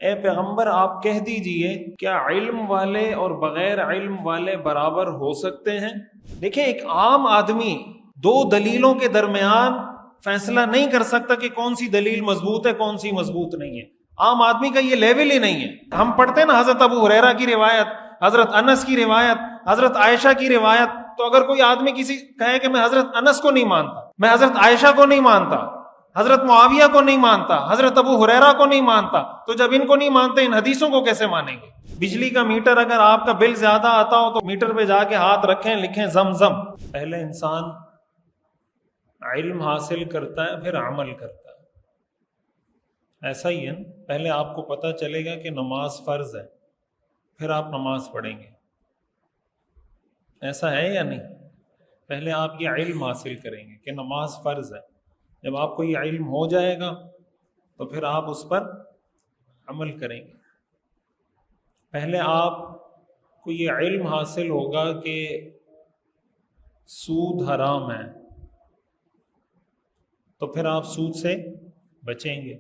اے پیغمبر آپ کہہ دیجئے کیا علم والے اور بغیر علم والے برابر ہو سکتے ہیں؟ دیکھیں، ایک عام آدمی دو دلیلوں کے درمیان فیصلہ نہیں کر سکتا کہ کون سی دلیل مضبوط ہے کون سی مضبوط نہیں ہے. عام آدمی کا یہ لیول ہی نہیں ہے. ہم پڑھتے ہیں نا حضرت ابو ہریرہ کی روایت، حضرت انس کی روایت، حضرت عائشہ کی روایت. تو اگر کوئی آدمی کسی کہے کہ میں حضرت انس کو نہیں مانتا، میں حضرت عائشہ کو نہیں مانتا، حضرت معاویہ کو نہیں مانتا، حضرت ابو ہریرہ کو نہیں مانتا، تو جب ان کو نہیں مانتے ان حدیثوں کو کیسے مانیں گے؟ بجلی کا میٹر اگر آپ کا بل زیادہ آتا ہو تو میٹر پہ جا کے ہاتھ رکھیں، لکھیں زمزم. پہلے انسان علم حاصل کرتا ہے پھر عمل کرتا ہے. ایسا ہی ہے نا، پہلے آپ کو پتہ چلے گا کہ نماز فرض ہے، پھر آپ نماز پڑھیں گے. ایسا ہے یا نہیں؟ پہلے آپ یہ علم حاصل کریں گے کہ نماز فرض ہے. جب آپ کو یہ علم ہو جائے گا تو پھر آپ اس پر عمل کریں گے. پہلے آپ کو یہ علم حاصل ہوگا کہ سود حرام ہے، تو پھر آپ سود سے بچیں گے.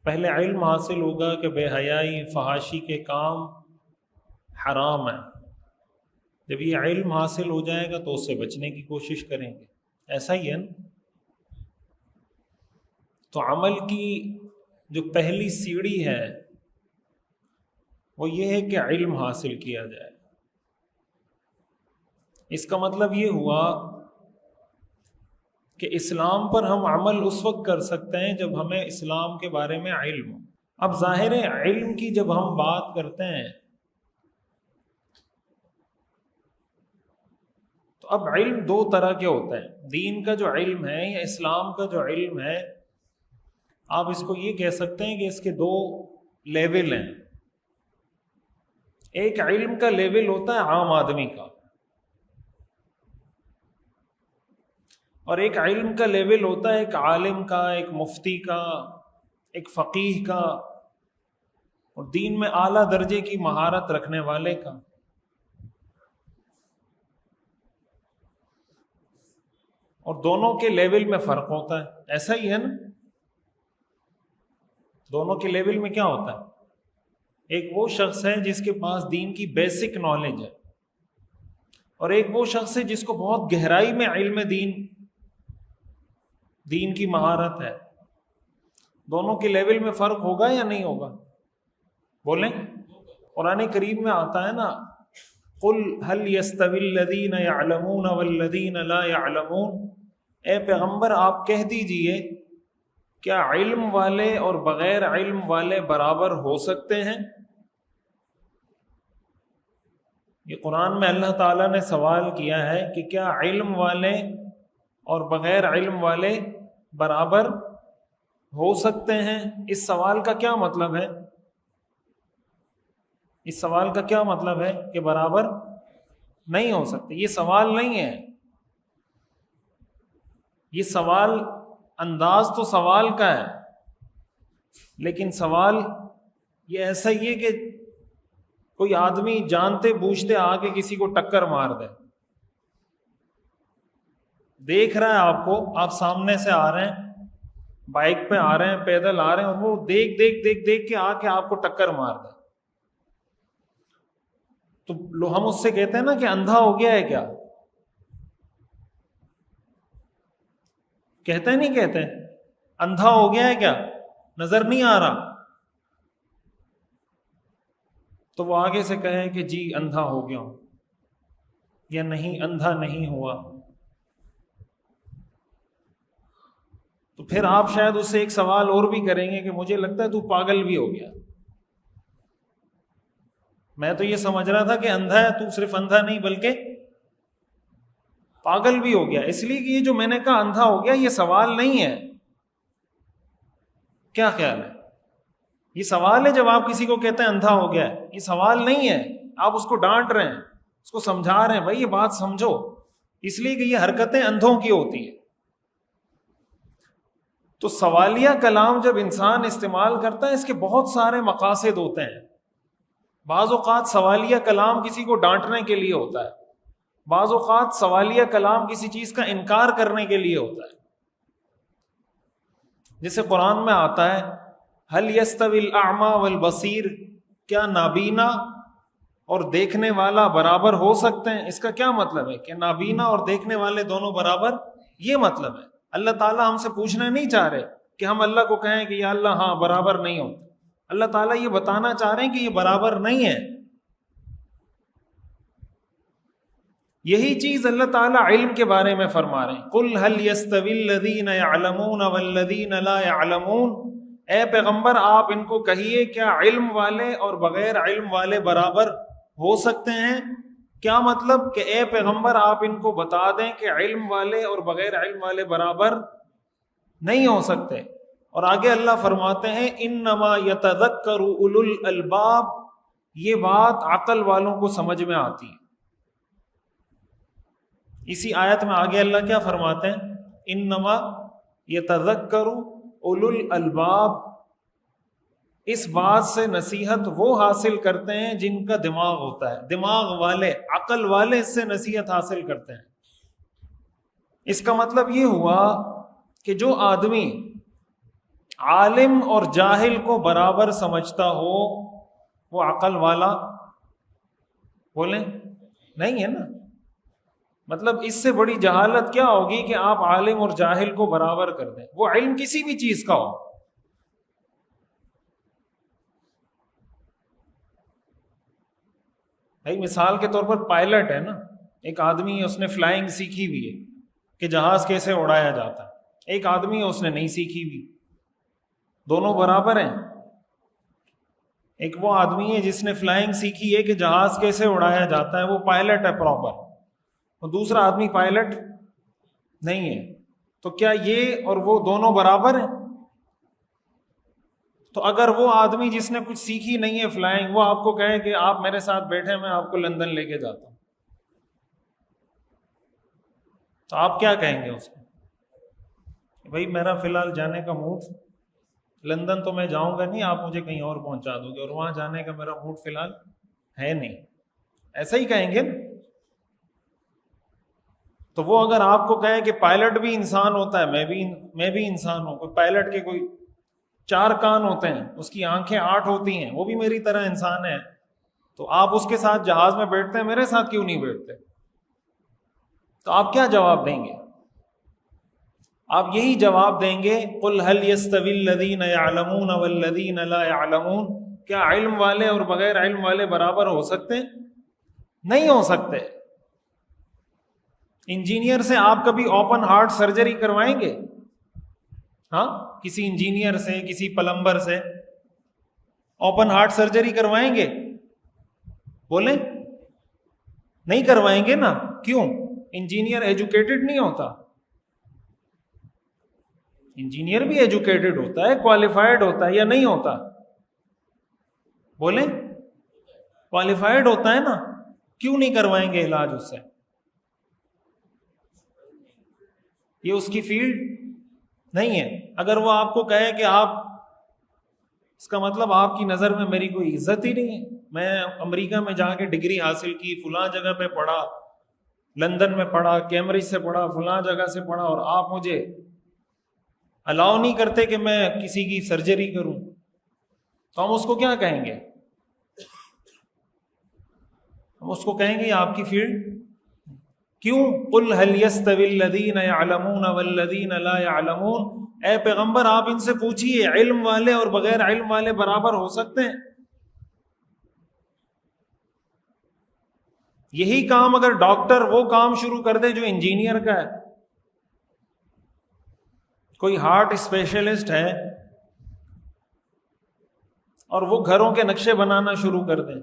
پہلے علم حاصل ہوگا کہ بے حیائی فحاشی کے کام حرام ہیں. جب یہ علم حاصل ہو جائے گا تو اس سے بچنے کی کوشش کریں گے. ایسا ہی ہے نا؟ تو عمل کی جو پہلی سیڑھی ہے وہ یہ ہے کہ علم حاصل کیا جائے. اس کا مطلب یہ ہوا کہ اسلام پر ہم عمل اس وقت کر سکتے ہیں جب ہمیں اسلام کے بارے میں علم ہو. اب ظاہر ہے علم کی جب ہم بات کرتے ہیں تو اب علم دو طرح کے ہوتے ہیں. دین کا جو علم ہے یا اسلام کا جو علم ہے، آپ اس کو یہ کہہ سکتے ہیں کہ اس کے دو لیول ہیں. ایک علم کا لیول ہوتا ہے عام آدمی کا، اور ایک علم کا لیول ہوتا ہے ایک عالم کا، ایک مفتی کا، ایک فقیہ کا، اور دین میں اعلیٰ درجے کی مہارت رکھنے والے کا. اور دونوں کے لیول میں فرق ہوتا ہے. ایسا ہی ہے نا؟ دونوں کے لیول میں کیا ہوتا ہے؟ ایک وہ شخص ہے جس کے پاس دین کی بیسک نالج ہے، اور ایک وہ شخص ہے جس کو بہت گہرائی میں علم دین کی مہارت ہے. دونوں کے لیول میں فرق ہوگا یا نہیں ہوگا؟ بولیں. قرآن کریم میں آتا ہے نا، قل هل يستوي الذين يعلمون والذين لا يعلمون. اے پیغمبر آپ کہہ دیجئے کیا علم والے اور بغیر علم والے برابر ہو سکتے ہیں؟ یہ قرآن میں اللہ تعالیٰ نے سوال کیا ہے کہ کیا علم والے اور بغیر علم والے برابر ہو سکتے ہیں. اس سوال کا کیا مطلب ہے؟ اس سوال کا کیا مطلب ہے کہ برابر نہیں ہو سکتے. یہ سوال نہیں ہے، یہ سوال انداز تو سوال کا ہے، لیکن سوال یہ ایسا ہی ہے کہ کوئی آدمی جانتے بوجھتے آ کے کسی کو ٹکر مار دے. دیکھ رہا ہے آپ کو، آپ سامنے سے آ رہے ہیں، بائک پہ آ رہے ہیں، پیدل آ رہے ہیں، اور وہ دیکھ کے آ کے آپ کو ٹکر مار دے. تو ہم اس سے کہتے ہیں نا کہ اندھا ہو گیا ہے کیا؟ کہتے ہیں نہیں کہتے؟ اندھا ہو گیا ہے کیا؟ نظر نہیں آ رہا؟ تو وہ آگے سے کہے کہ جی اندھا ہو گیا ہوں، یا نہیں اندھا نہیں ہوا. تو پھر آپ شاید اس سے ایک سوال اور بھی کریں گے کہ مجھے لگتا ہے تو پاگل بھی ہو گیا. میں تو یہ سمجھ رہا تھا کہ اندھا ہے، تو صرف اندھا نہیں بلکہ پاگل بھی ہو گیا. اس لیے کہ یہ جو میں نے کہا اندھا ہو گیا یہ سوال نہیں ہے. کیا خیال ہے؟ یہ سوال ہے جب آپ کسی کو کہتے ہیں اندھا ہو گیا. یہ سوال نہیں ہے، آپ اس کو ڈانٹ رہے ہیں، اس کو سمجھا رہے ہیں بھائی یہ بات سمجھو، اس لیے کہ یہ حرکتیں اندھوں کی ہوتی ہیں. تو سوالیہ کلام جب انسان استعمال کرتا ہے اس کے بہت سارے مقاصد ہوتے ہیں. بعض اوقات سوالیہ کلام کسی کو ڈانٹنے کے لیے ہوتا ہے، بعض اوقات سوالیہ کلام کسی چیز کا انکار کرنے کے لیے ہوتا ہے. جیسے قرآن میں آتا ہے هل يستوي الاعمى والبصیر، کیا نابینا اور دیکھنے والا برابر ہو سکتے ہیں؟ اس کا کیا مطلب ہے کہ نابینا اور دیکھنے والے دونوں برابر؟ یہ مطلب ہے۔ اللہ تعالیٰ ہم سے پوچھنا نہیں چاہ رہے کہ ہم اللہ کو کہیں کہ یا اللہ ہاں برابر نہیں ہوتے۔ اللہ تعالیٰ یہ بتانا چاہ رہے ہیں کہ یہ برابر نہیں ہے۔ یہی چیز اللہ تعالیٰ علم کے بارے میں فرما رہے ہیں، قُلْ هَلْ يَسْتَوِي الَّذِينَ يَعْلَمُونَ وَالَّذِينَ لَا يَعْلَمُونَ، اے پیغمبر آپ ان کو کہیے کیا علم والے اور بغیر علم والے برابر ہو سکتے ہیں؟ کیا مطلب کہ اے پیغمبر آپ ان کو بتا دیں کہ علم والے اور بغیر علم والے برابر نہیں ہو سکتے۔ اور آگے اللہ فرماتے ہیں انما یتذکر اولو الالباب، یہ بات عقل والوں کو سمجھ میں آتی ہے۔ اسی آیت میں آگے اللہ کیا فرماتے ہیں؟ انما یتذکر اولو الالباب، اس بات سے نصیحت وہ حاصل کرتے ہیں جن کا دماغ ہوتا ہے، دماغ والے، عقل والے اس سے نصیحت حاصل کرتے ہیں۔ اس کا مطلب یہ ہوا کہ جو آدمی عالم اور جاہل کو برابر سمجھتا ہو وہ عقل والا بولیں نہیں ہے نا۔ مطلب اس سے بڑی جہالت کیا ہوگی کہ آپ عالم اور جاہل کو برابر کر دیں، وہ علم کسی بھی چیز کا ہو۔ بھائی مثال کے طور پر پائلٹ ہے نا، ایک آدمی اس نے فلائنگ سیکھی ہوئی ہے کہ جہاز کیسے اڑایا جاتا ہے، ایک آدمی اس نے نہیں سیکھی ہوئی، دونوں برابر ہیں۔ ایک وہ آدمی ہے جس نے فلائنگ سیکھی ہے کہ جہاز کیسے اڑایا جاتا ہے، وہ پائلٹ ہے پراپر، اور دوسرا آدمی پائلٹ نہیں ہے۔ تو کیا یہ اور وہ دونوں برابر ہیں؟ تو اگر وہ آدمی جس نے کچھ سیکھی نہیں ہے فلائنگ، وہ آپ کو کہے کہ آپ میرے ساتھ بیٹھے میں آپ کو لندن لے کے جاتا ہوں، تو آپ کیا کہیں گے اس کو؟ بھائی میرا فی الحال جانے کا موڈ، لندن تو میں جاؤں گا نہیں، آپ مجھے کہیں اور پہنچا دو گے، اور وہاں جانے کا میرا موڈ فی الحال ہے نہیں، ایسا ہی کہیں گے نا۔ تو وہ اگر آپ کو کہے کہ پائلٹ بھی انسان ہوتا ہے، میں بھی انسان ہوں، کوئی پائلٹ کے کوئی 4 کان ہوتے ہیں، اس کی آنکھیں 8 ہوتی ہیں، وہ بھی میری طرح انسان ہے، تو آپ اس کے ساتھ جہاز میں بیٹھتے ہیں، میرے ساتھ کیوں نہیں بیٹھتے؟ تو آپ کیا جواب دیں گے؟ آپ یہی جواب دیں گے قُلْ هَلْ يَسْتَوِي الَّذِينَ يَعْلَمُونَ وَالَّذِينَ لَا يَعْلَمُونَ، کیا علم والے اور بغیر علم والے برابر ہو سکتے ہیں؟ نہیں ہو سکتے۔ انجینئر سے آپ کبھی اوپن ہارٹ سرجری کروائیں گے؟ ہاں، کسی انجینئر سے، کسی پلمبر سے اوپن ہارٹ سرجری کروائیں گے؟ بولیں نہیں کروائیں گے نا۔ کیوں؟ انجینئر ایجوکیٹڈ نہیں ہوتا۔ انجینئر بھی ایجوکیٹڈ ہوتا ہے، کوالیفائڈ ہوتا ہے یا نہیں ہوتا؟ بولیں کوالیفائڈ ہوتا ہے نا، کیوں نہیں کروائیں گے علاج اس سے؟ یہ اس کی فیلڈ نہیں ہے۔ اگر وہ آپ کو کہے کہ آپ، اس کا مطلب آپ کی نظر میں میری کوئی عزت ہی نہیں ہے، میں امریکہ میں جا کے ڈگری حاصل کی، فلاں جگہ پہ پڑھا، لندن میں پڑھا، کیمبرج سے پڑھا، فلاں جگہ سے پڑھا، اور آپ مجھے الاؤ نہیں کرتے کہ میں کسی کی سرجری کروں، تو ہم اس کو کیا کہیں گے؟ ہم اس کو کہیں گے یہ آپ کی فیلڈ۔ کیوں؟ قُلْ هَلْ يَسْتَوِي الَّذِينَ يَعْلَمُونَ وَالَّذِينَ لَا يَعْلَمُونَ، اے پیغمبر آپ ان سے پوچھئے علم والے اور بغیر علم والے برابر ہو سکتے ہیں؟ یہی کام اگر ڈاکٹر وہ کام شروع کر دے جو انجینئر کا ہے، کوئی ہارٹ اسپیشلسٹ ہے اور وہ گھروں کے نقشے بنانا شروع کر دیں،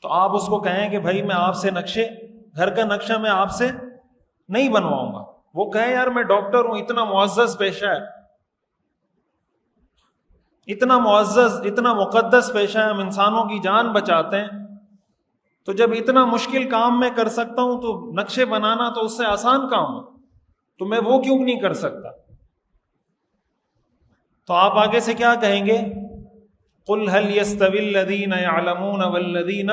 تو آپ اس کو کہیں کہ بھائی میں آپ سے گھر کا نقشہ میں آپ سے نہیں بنواؤں گا۔ وہ کہے یار میں ڈاکٹر ہوں، اتنا معزز پیشہ ہے، اتنا معزز، اتنا مقدس پیشہ ہے، ہم انسانوں کی جان بچاتے ہیں، تو جب اتنا مشکل کام میں کر سکتا ہوں تو نقشے بنانا تو اس سے آسان کام ہے، تو میں وہ کیوں نہیں کر سکتا؟ تو آپ آگے سے کیا کہیں گے؟ قُلْ هَلْ يَسْتَوِي الَّذِينَ يَعْلَمُونَ وَالَّذِينَ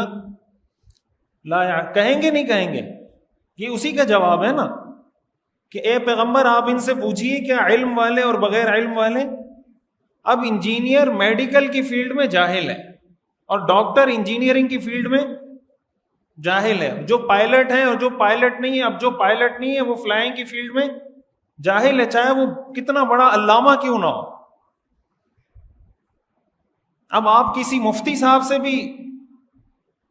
لَا يَعْلَمُونَ، کہیں گے نہیں کہیں گے؟ یہ اسی کا جواب ہے نا کہ اے پیغمبر آپ ان سے پوچھیے کیا علم والے اور بغیر علم والے. اب انجینئر میڈیکل کی فیلڈ میں جاہل ہے اور ڈاکٹر انجینئرنگ کی فیلڈ میں جاہل ہے. جو پائلٹ ہے اور جو پائلٹ نہیں ہے، اب جو پائلٹ نہیں ہے وہ فلائنگ کی فیلڈ میں جاہل ہے، چاہے وہ کتنا بڑا علامہ کیوں نہ ہو. اب آپ کسی مفتی صاحب سے بھی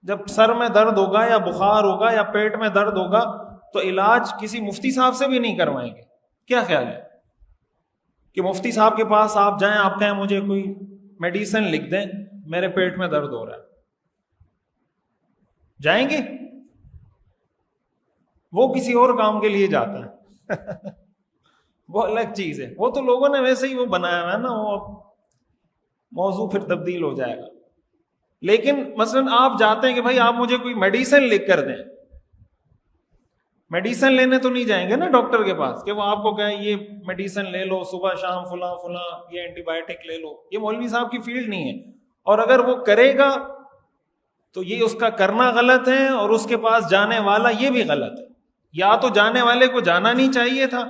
جب سر میں درد ہوگا یا بخار ہوگا یا پیٹ میں درد ہوگا تو علاج کسی مفتی صاحب سے بھی نہیں کروائیں گے. کیا خیال ہے کہ مفتی صاحب کے پاس آپ جائیں، آپ کہیں مجھے کوئی میڈیسن لکھ دیں، میرے پیٹ میں درد ہو رہا ہے، جائیں گے؟ وہ کسی اور کام کے لیے جاتا ہے وہ الگ چیز ہے. وہ تو لوگوں نے ویسے ہی وہ بنایا ہوا ہے نا، وہ موضوع پھر تبدیل ہو جائے گا. لیکن مثلا آپ جاتے ہیں کہ بھائی آپ مجھے کوئی میڈیسن لکھ کر دیں، میڈیسن لینے تو نہیں جائیں گے نا ڈاکٹر کے پاس کہ وہ آپ کو کہیں یہ میڈیسن لے لو صبح شام فلاں فلاں، یہ اینٹی بایوٹک لے لو. یہ مولوی صاحب کی فیلڈ نہیں ہے. اور اگر وہ کرے گا تو یہ اس کا کرنا غلط ہے اور اس کے پاس جانے والا یہ بھی غلط ہے. یا تو جانے والے کو جانا نہیں چاہیے تھا،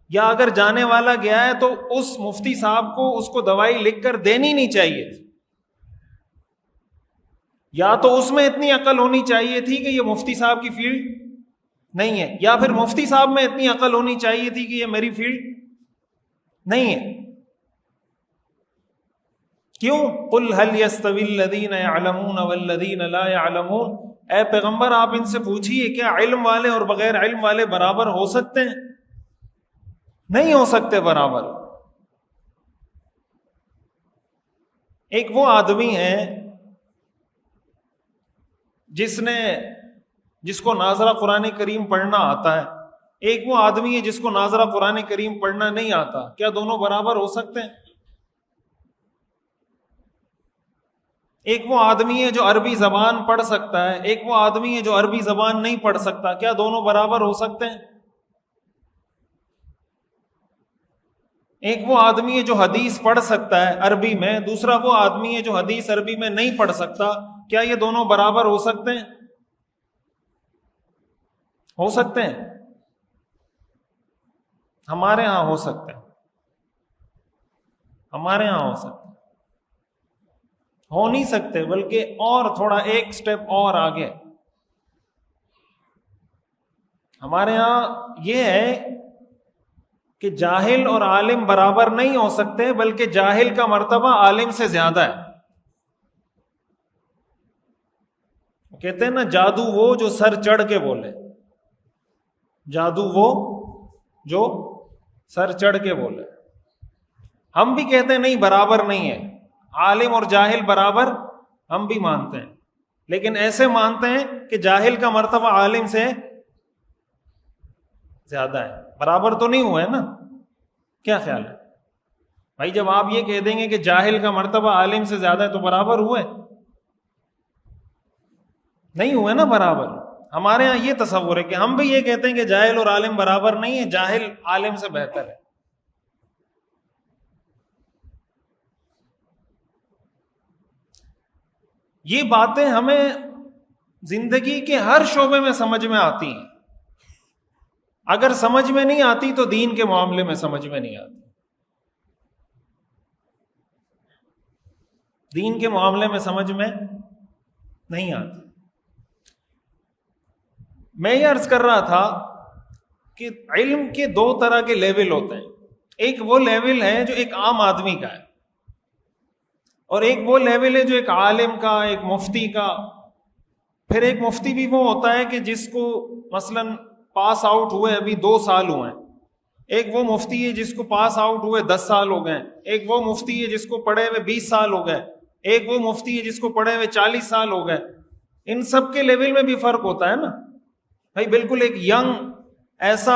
یا اگر جانے والا گیا ہے تو اس مفتی صاحب کو اس کو دوائی لکھ کر دینی نہیں چاہیے تھی. یا تو اس میں اتنی عقل ہونی چاہیے تھی کہ یہ مفتی صاحب کی فیلڈ نہیں ہے، یا پھر مفتی صاحب میں اتنی عقل ہونی چاہیے تھی کہ یہ میری فیلڈ نہیں ہے. کیوں؟ قل هل يستوي الذين يعلمون والذين لا يعلمون. اے پیغمبر آپ ان سے پوچھئے کیا علم والے اور بغیر علم والے برابر ہو سکتے ہیں؟ نہیں ہو سکتے برابر. ایک وہ آدمی ہے جس کو ناظرہ قرآن کریم پڑھنا آتا ہے، ایک وہ آدمی ہے جس کو ناظرہ قرآن کریم پڑھنا نہیں آتا. کیا دونوں برابر ہو سکتے ہیں؟ ایک وہ آدمی ہے جو عربی زبان پڑھ سکتا ہے، ایک وہ آدمی ہے جو عربی زبان نہیں پڑھ سکتا. کیا دونوں برابر ہو سکتے ہیں؟ ایک وہ آدمی ہے جو حدیث پڑھ سکتا ہے عربی میں، دوسرا وہ آدمی ہے جو حدیث عربی میں نہیں پڑھ سکتا. کیا یہ دونوں برابر ہو سکتے ہیں؟ ہو سکتے ہیں؟ ہمارے ہاں ہو سکتے ہیں، ہمارے ہاں ہو سکتے ہیں. ہو نہیں سکتے، بلکہ اور تھوڑا ایک سٹیپ اور آگے. ہمارے ہاں یہ ہے کہ جاہل اور عالم برابر نہیں ہو سکتے، بلکہ جاہل کا مرتبہ عالم سے زیادہ ہے. کہتے ہیں نا جادو وہ جو سر چڑھ کے بولے، جادو وہ جو سر چڑھ کے بولے. ہم بھی کہتے ہیں نہیں برابر نہیں ہے، عالم اور جاہل برابر ہم بھی مانتے ہیں، لیکن ایسے مانتے ہیں کہ جاہل کا مرتبہ عالم سے زیادہ ہے. برابر تو نہیں ہوا ہے نا؟ کیا خیال ہے بھائی؟ جب آپ یہ کہہ دیں گے کہ جاہل کا مرتبہ عالم سے زیادہ ہے تو برابر ہوئے؟ نہیں ہوئے نا برابر. ہمارے ہاں یہ تصور ہے کہ ہم بھی یہ کہتے ہیں کہ جاہل اور عالم برابر نہیں ہے، جاہل عالم سے بہتر ہے. یہ باتیں ہمیں زندگی کے ہر شعبے میں سمجھ میں آتی ہیں. اگر سمجھ میں نہیں آتی تو دین کے معاملے میں سمجھ میں نہیں آتی. دین کے معاملے میں سمجھ میں نہیں آتی. میں یہ عرض کر رہا تھا کہ علم کے دو طرح کے لیول ہوتے ہیں. ایک وہ لیول ہے جو ایک عام آدمی کا ہے، اور ایک وہ لیول ہے جو ایک عالم کا، ایک مفتی کا. پھر ایک مفتی بھی وہ ہوتا ہے کہ جس کو مثلاً پاس آؤٹ ہوئے ابھی 2 سال ہوئے ہیں. ایک وہ مفتی ہے جس کو پاس آؤٹ ہوئے 10 سال ہو گئے. ایک وہ مفتی ہے جس کو پڑھے ہوئے 20 سال ہو گئے. ایک وہ مفتی ہے جس کو پڑھے ہوئے 40 سال ہو گئے. ان سب کے لیول میں بھی فرق ہوتا ہے نا بھائی. بالکل ایک ینگ ایسا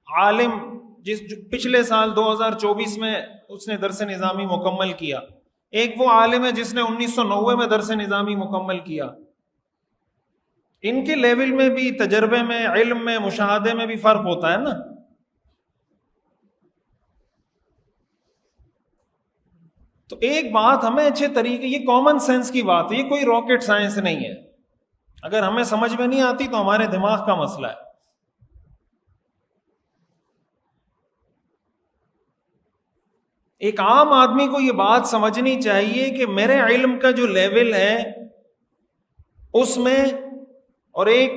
عالم جو پچھلے سال 2024 میں اس نے درس نظامی مکمل کیا، ایک وہ عالم ہے جس نے 1990 میں درس نظامی مکمل کیا. ان کے لیول میں بھی، تجربے میں، علم میں، مشاہدے میں بھی فرق ہوتا ہے نا. تو ایک بات ہمیں اچھے طریقے، یہ کامن سینس کی بات ہے، یہ کوئی راکٹ سائنس نہیں ہے. اگر ہمیں سمجھ میں نہیں آتی تو ہمارے دماغ کا مسئلہ ہے. ایک عام آدمی کو یہ بات سمجھنی چاہیے کہ میرے علم کا جو لیول ہے اس میں، اور ایک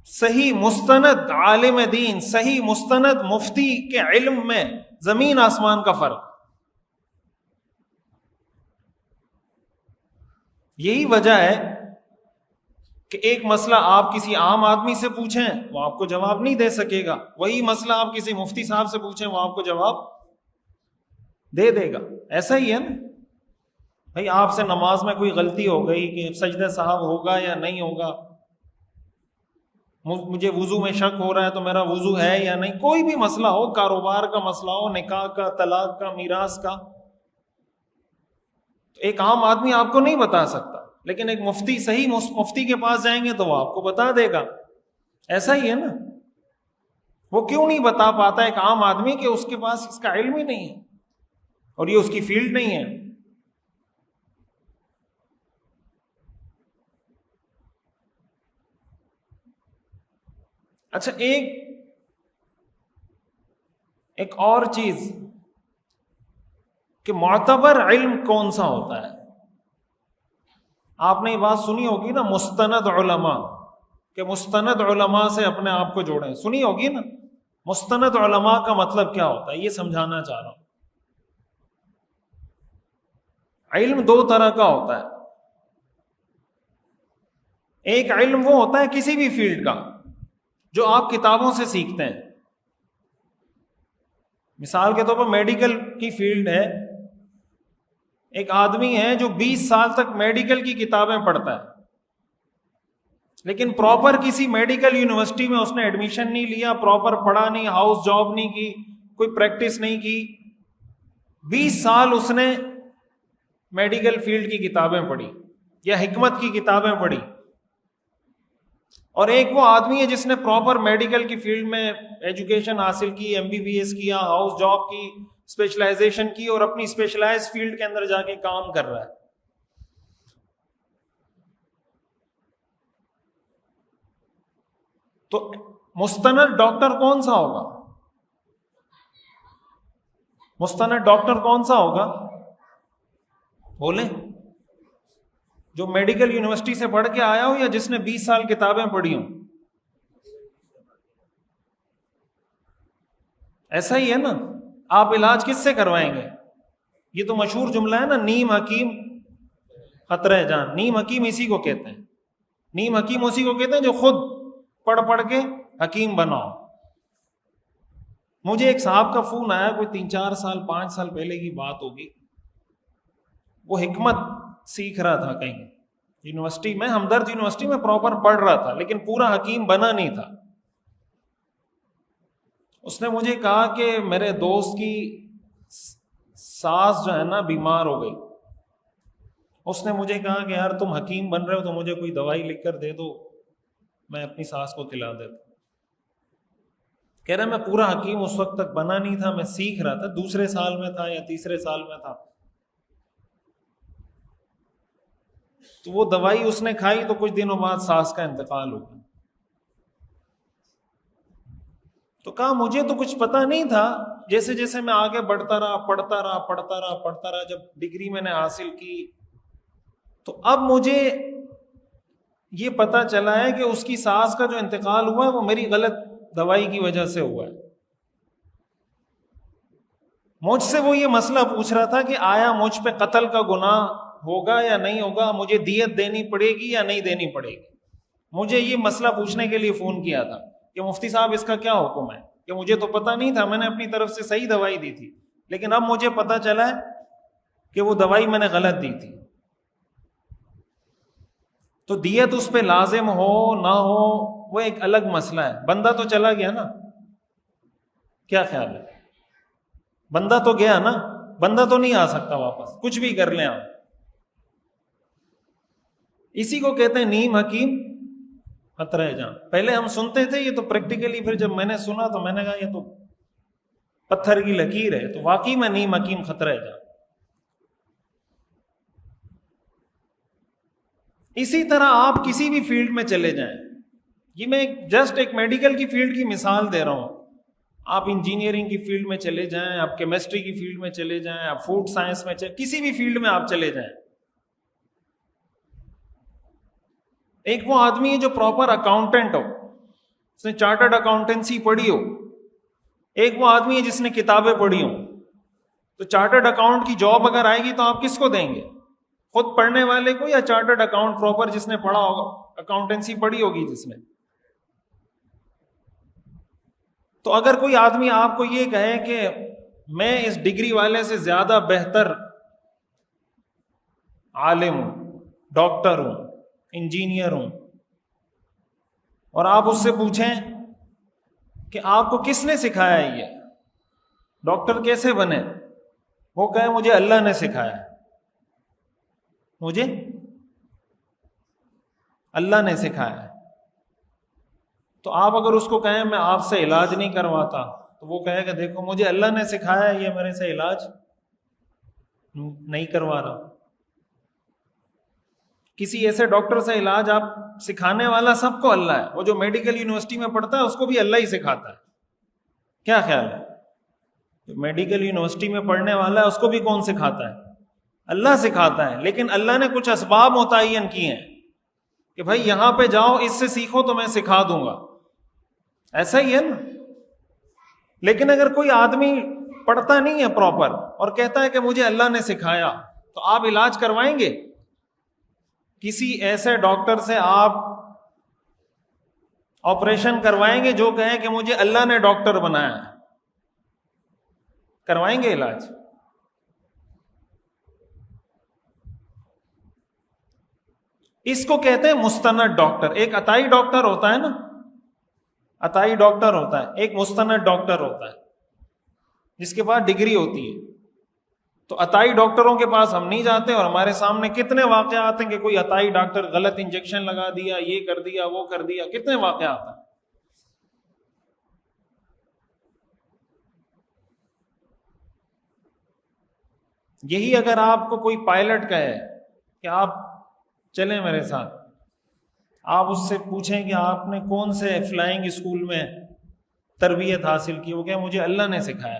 صحیح مستند عالم دین، صحیح مستند مفتی کے علم میں زمین آسمان کا فرق۔ یہی وجہ ہے کہ ایک مسئلہ آپ کسی عام آدمی سے پوچھیں وہ آپ کو جواب نہیں دے سکے گا، وہی مسئلہ آپ کسی مفتی صاحب سے پوچھیں وہ آپ کو جواب دے دے گا۔ ایسا ہی ہے نا بھائی، آپ سے نماز میں کوئی غلطی ہو گئی کہ سجدہ صاحب ہوگا یا نہیں ہوگا، مجھے وضو میں شک ہو رہا ہے تو میرا وضو ہے یا نہیں، کوئی بھی مسئلہ ہو، کاروبار کا مسئلہ ہو، نکاح کا، طلاق کا، میراث کا، ایک عام آدمی آپ کو نہیں بتا سکتا، لیکن ایک مفتی، صحیح مفتی کے پاس جائیں گے تو وہ آپ کو بتا دے گا۔ ایسا ہی ہے نا، وہ کیوں نہیں بتا پاتا ایک عام آدمی کہ اس کے پاس اس کا علم ہی نہیں ہے اور یہ اس کی فیلڈ نہیں ہے۔ اچھا، ایک اور چیز کہ معتبر علم کون سا ہوتا ہے؟ آپ نے یہ بات سنی ہوگی نا، مستند علماء، کہ مستند علماء سے اپنے آپ کو جوڑیں، سنی ہوگی نا۔ مستند علماء کا مطلب کیا ہوتا ہے یہ سمجھانا چاہ رہا ہوں۔ علم دو طرح کا ہوتا ہے، ایک علم وہ ہوتا ہے کسی بھی فیلڈ کا جو آپ کتابوں سے سیکھتے ہیں۔ مثال کے طور پر میڈیکل کی فیلڈ ہے، ایک آدمی ہے جو 20 سال تک میڈیکل کی کتابیں پڑھتا ہے، لیکن پراپر کسی میڈیکل یونیورسٹی میں اس نے ایڈمیشن نہیں لیا، پراپر پڑھا نہیں، ہاؤس جاب نہیں کی، کوئی پریکٹس نہیں کی، 20 سال اس نے میڈیکل فیلڈ کی کتابیں پڑھی یا حکمت کی کتابیں پڑھی۔ اور ایک وہ آدمی ہے جس نے پراپر میڈیکل کی فیلڈ میں ایجوکیشن حاصل کی، MBBS کیا، ہاؤس جاب کی، اسپیشلائزیشن کی، اور اپنی اسپیشلائز فیلڈ کے اندر جا کے کام کر رہا ہے۔ تو مستند ڈاکٹر کون سا ہوگا؟ مستند ڈاکٹر کون سا ہوگا؟ بولیں، جو میڈیکل یونیورسٹی سے پڑھ کے آیا ہو یا جس نے 20 سال کتابیں پڑھی ہوں؟ ایسا ہی ہے نا، آپ علاج کس سے کروائیں گے؟ یہ تو مشہور جملہ ہے نا، نیم حکیم خطرہ جان۔ نیم حکیم اسی کو کہتے ہیں، نیم حکیم اسی کو کہتے ہیں جو خود پڑھ پڑھ کے حکیم بناؤ۔ مجھے ایک صاحب کا فون آیا، کوئی 3-4 سال 5 سال پہلے کی بات ہوگی، وہ حکمت سیکھ رہا تھا کہیں یونیورسٹی میں، ہمدرد یونیورسٹی میں پراپر پڑھ رہا تھا، لیکن پورا حکیم بنا نہیں تھا۔ اس نے مجھے کہا کہ میرے دوست کی ساس جو ہے نا بیمار ہو گئی، اس نے مجھے کہا کہ یار تم حکیم بن رہے ہو تو مجھے کوئی دوائی لکھ کر دے دو، میں اپنی ساس کو کھلا دیتا۔ کہہ رہا میں پورا حکیم اس وقت تک بنا نہیں تھا، میں سیکھ رہا تھا، دوسرے سال میں تھا یا تیسرے سال میں تھا۔ تو وہ دوائی اس نے کھائی تو کچھ دنوں بعد ساس کا انتقال ہو گیا۔ تو کہا مجھے تو کچھ پتا نہیں تھا، جیسے جیسے میں آگے بڑھتا رہا، پڑھتا رہا، جب ڈگری میں نے حاصل کی تو اب مجھے یہ پتا چلا ہے کہ اس کی ساس کا جو انتقال ہوا ہے وہ میری غلط دوائی کی وجہ سے ہوا ہے۔ مجھ سے وہ یہ مسئلہ پوچھ رہا تھا کہ آیا مجھ پہ قتل کا گناہ ہوگا یا نہیں ہوگا، مجھے دیت دینی پڑے گی یا نہیں دینی پڑے گی۔ مجھے یہ مسئلہ پوچھنے کے لیے فون کیا تھا کہ مفتی صاحب اس کا کیا حکم ہے، کہ مجھے تو پتہ نہیں تھا، میں نے اپنی طرف سے صحیح دوائی دی تھی، لیکن اب مجھے پتہ چلا ہے کہ وہ دوائی میں نے غلط دی تھی۔ تو دیت اس پہ لازم ہو نہ ہو وہ ایک الگ مسئلہ ہے۔ بندہ تو چلا گیا نا، کیا خیال ہے؟ بندہ تو گیا نا، بندہ تو نہیں آ سکتا واپس، کچھ بھی کر لیں آپ۔ اسی کو کہتے ہیں نیم حکیم خطرہ جان۔ پہلے ہم سنتے تھے، یہ تو پریکٹیکلی پھر جب میں نے سنا تو میں نے کہا یہ تو پتھر کی لکیر ہے، تو واقعی میں نیم حکیم خطرہ جان۔ اسی طرح آپ کسی بھی فیلڈ میں چلے جائیں، یہ میں جسٹ ایک میڈیکل کی فیلڈ کی مثال دے رہا ہوں، آپ انجینئرنگ کی فیلڈ میں چلے جائیں، آپ کیمسٹری کی فیلڈ میں چلے جائیں، آپ فوڈ سائنس میں کسی بھی فیلڈ میں آپ چلے جائیں، ایک وہ آدمی ہے جو پراپر اکاؤنٹنٹ ہو، اس نے چارٹرڈ اکاؤنٹنسی پڑھی ہو، ایک وہ آدمی ہے جس نے کتابیں پڑھی ہوں. تو چارٹرڈ اکاؤنٹ کی جاب اگر آئے گی تو آپ کس کو دیں گے؟ خود پڑھنے والے کو یا چارٹرڈ اکاؤنٹ پراپر جس نے پڑھا ہوگا، اکاؤنٹنسی پڑھی ہوگی جس نے؟ تو اگر کوئی آدمی آپ کو یہ کہے کہ میں اس ڈگری والے سے زیادہ بہتر عالم ہوں، ڈاکٹر ہوں، انجینئر ہوں، اور آپ اس سے پوچھیں کہ آپ کو کس نے سکھایا یہ ڈاکٹر کیسے بنے، وہ کہے مجھے اللہ نے سکھایا، مجھے اللہ نے سکھایا، تو آپ اگر اس کو کہیں میں آپ سے علاج نہیں کرواتا، تو وہ کہے گا دیکھو مجھے اللہ نے سکھایا، یہ میرے سے علاج نہیں کروا رہا. کسی ایسے ڈاکٹر سے علاج آپ سکھانے والا سب کو اللہ ہے، وہ جو میڈیکل یونیورسٹی میں پڑھتا ہے اس کو بھی اللہ ہی سکھاتا ہے. کیا خیال ہے؟ جو میڈیکل یونیورسٹی میں پڑھنے والا ہے اس کو بھی کون سکھاتا ہے؟ اللہ سکھاتا ہے. لیکن اللہ نے کچھ اسباب متعین کیے ہیں کہ بھائی یہاں پہ جاؤ، اس سے سیکھو تو میں سکھا دوں گا، ایسا ہی ہے نا. لیکن اگر کوئی آدمی پڑھتا نہیں ہے پراپر اور کہتا ہے کہ مجھے اللہ نے سکھایا، تو آپ علاج کروائیں گے؟ کسی ایسے ڈاکٹر سے آپ آپریشن کروائیں گے جو کہے کہ مجھے اللہ نے ڈاکٹر بنایا ہے؟ کروائیں گے علاج؟ اس کو کہتے ہیں مستند ڈاکٹر. ایک عطائی ڈاکٹر ہوتا ہے نا، عطائی ڈاکٹر ہوتا ہے، ایک مستند ڈاکٹر ہوتا ہے جس کے پاس ڈگری ہوتی ہے. تو عطائی ڈاکٹروں کے پاس ہم نہیں جاتے، اور ہمارے سامنے کتنے واقعات ہیں کہ کوئی عطائی ڈاکٹر غلط انجیکشن لگا دیا، یہ کر دیا، وہ کر دیا، کتنے واقعات ہیں. یہی اگر آپ کو کوئی پائلٹ کہے کہ آپ چلیں میرے ساتھ، آپ اس سے پوچھیں کہ آپ نے کون سے فلائنگ اسکول میں تربیت حاصل کی، وہ کہ مجھے اللہ نے سکھایا،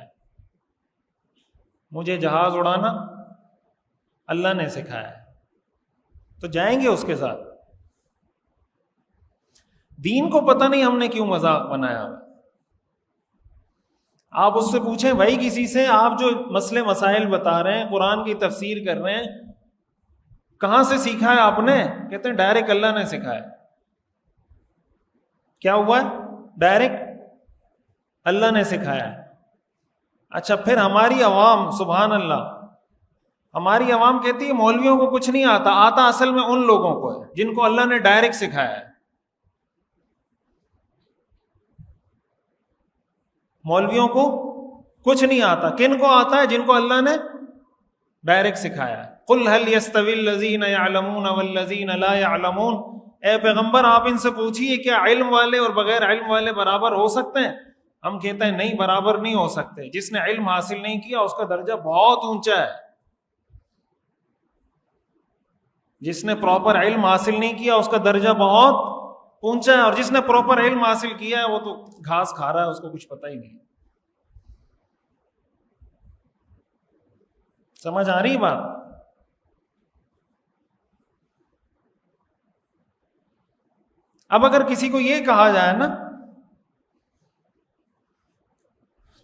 مجھے جہاز اڑانا اللہ نے سکھایا، تو جائیں گے اس کے ساتھ؟ دین کو پتہ نہیں ہم نے کیوں مذاق بنایا ہوا. آپ اس سے پوچھیں بھائی کسی سے، آپ جو مسئلے مسائل بتا رہے ہیں، قرآن کی تفسیر کر رہے ہیں، کہاں سے سیکھا ہے آپ نے؟ کہتے ہیں ڈائریکٹ اللہ نے سکھایا. کیا ہوا ہے؟ ڈائریکٹ اللہ نے سکھایا. اچھا پھر ہماری عوام، سبحان اللہ، ہماری عوام کہتی ہے مولویوں کو کچھ نہیں آتا. آتا اصل میں ان لوگوں کو ہے جن کو اللہ نے ڈائریکٹ سکھایا ہے. مولویوں کو کچھ نہیں آتا. کن کو آتا ہے؟ جن کو اللہ نے ڈائریکٹ سکھایا ہے. قل هل يستوي الذين يعلمون والذين لا يعلمون، اے پیغمبر آپ ان سے پوچھیے کیا علم والے اور بغیر علم والے برابر ہو سکتے ہیں؟ ہم کہتے ہیں نہیں، برابر نہیں ہو سکتے. جس نے علم حاصل نہیں کیا اس کا درجہ بہت اونچا ہے. جس نے پراپر علم حاصل نہیں کیا اس کا درجہ بہت اونچا ہے، اور جس نے پراپر علم حاصل کیا ہے وہ تو گھاس کھا رہا ہے، اس کو کچھ پتہ ہی نہیں. سمجھ آ رہی بات؟ اب اگر کسی کو یہ کہا جائے نا،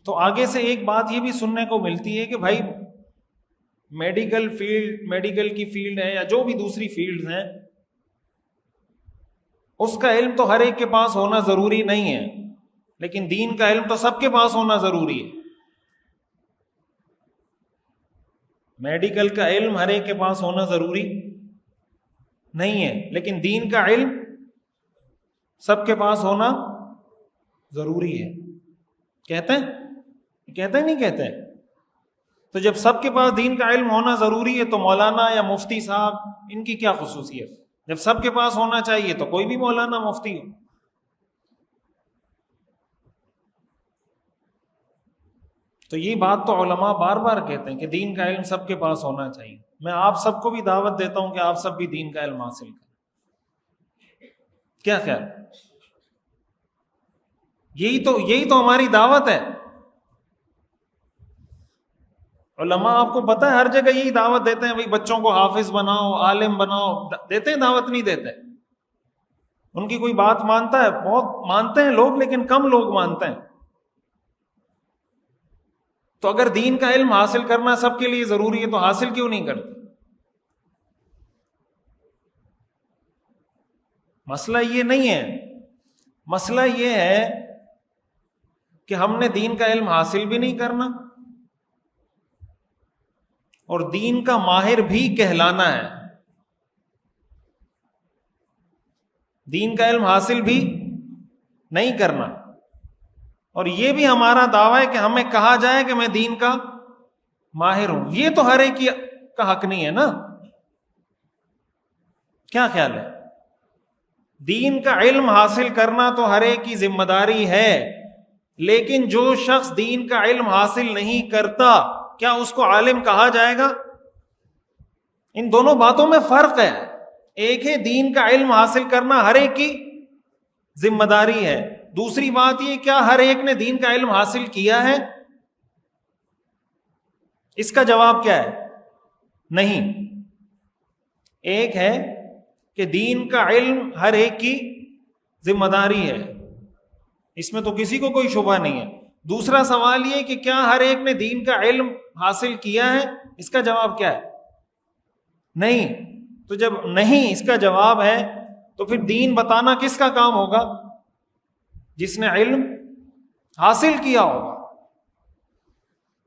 تو آگے سے ایک بات یہ بھی سننے کو ملتی ہے کہ بھائی میڈیکل فیلڈ، میڈیکل کی فیلڈ ہے یا جو بھی دوسری فیلڈ ہیں، اس کا علم تو ہر ایک کے پاس ہونا ضروری نہیں ہے، لیکن دین کا علم تو سب کے پاس ہونا ضروری ہے. میڈیکل کا علم ہر ایک کے پاس ہونا ضروری نہیں ہے، لیکن دین کا علم سب کے پاس ہونا ضروری ہے. کہتے ہیں نہیں کہتے ہیں؟ تو جب سب کے پاس دین کا علم ہونا ضروری ہے تو مولانا یا مفتی صاحب ان کی کیا خصوصیت؟ جب سب کے پاس ہونا چاہیے تو کوئی بھی مولانا مفتی ہو. تو یہ بات تو علماء بار بار کہتے ہیں کہ دین کا علم سب کے پاس ہونا چاہیے. میں آپ سب کو بھی دعوت دیتا ہوں کہ آپ سب بھی دین کا علم حاصل کریں. کیا خیال؟ یہی تو ہماری دعوت ہے. علماء آپ کو پتہ ہے ہر جگہ یہی دعوت دیتے ہیں، بھائی بچوں کو حافظ بناؤ، عالم بناؤ، دیتے ہیں دعوت؟ نہیں دیتے؟ ان کی کوئی بات مانتا ہے؟ بہت مانتے ہیں لوگ، لیکن کم لوگ مانتے ہیں۔ تو اگر دین کا علم حاصل کرنا سب کے لیے ضروری ہے تو حاصل کیوں نہیں کرتے؟ مسئلہ یہ نہیں ہے، مسئلہ یہ ہے کہ ہم نے دین کا علم حاصل بھی نہیں کرنا اور دین کا ماہر بھی کہلانا ہے۔ دین کا علم حاصل بھی نہیں کرنا اور یہ بھی ہمارا دعویٰ ہے کہ ہمیں کہا جائے کہ میں دین کا ماہر ہوں۔ یہ تو ہر ایک کا حق نہیں ہے نا؟ کیا خیال ہے؟ دین کا علم حاصل کرنا تو ہر ایک کی ذمہ داری ہے، لیکن جو شخص دین کا علم حاصل نہیں کرتا کیا اس کو عالم کہا جائے گا؟ ان دونوں باتوں میں فرق ہے۔ ایک ہے دین کا علم حاصل کرنا ہر ایک کی ذمہ داری ہے، دوسری بات یہ کیا ہر ایک نے دین کا علم حاصل کیا ہے؟ اس کا جواب کیا ہے؟ نہیں۔ ایک ہے کہ دین کا علم ہر ایک کی ذمہ داری ہے، اس میں تو کسی کو کوئی شبہ نہیں ہے۔ دوسرا سوال یہ کہ کیا ہر ایک نے دین کا علم حاصل کیا ہے؟ اس کا جواب کیا ہے؟ نہیں۔ تو جب نہیں اس کا جواب ہے تو پھر دین بتانا کس کا کام ہوگا؟ جس نے علم حاصل کیا ہوگا۔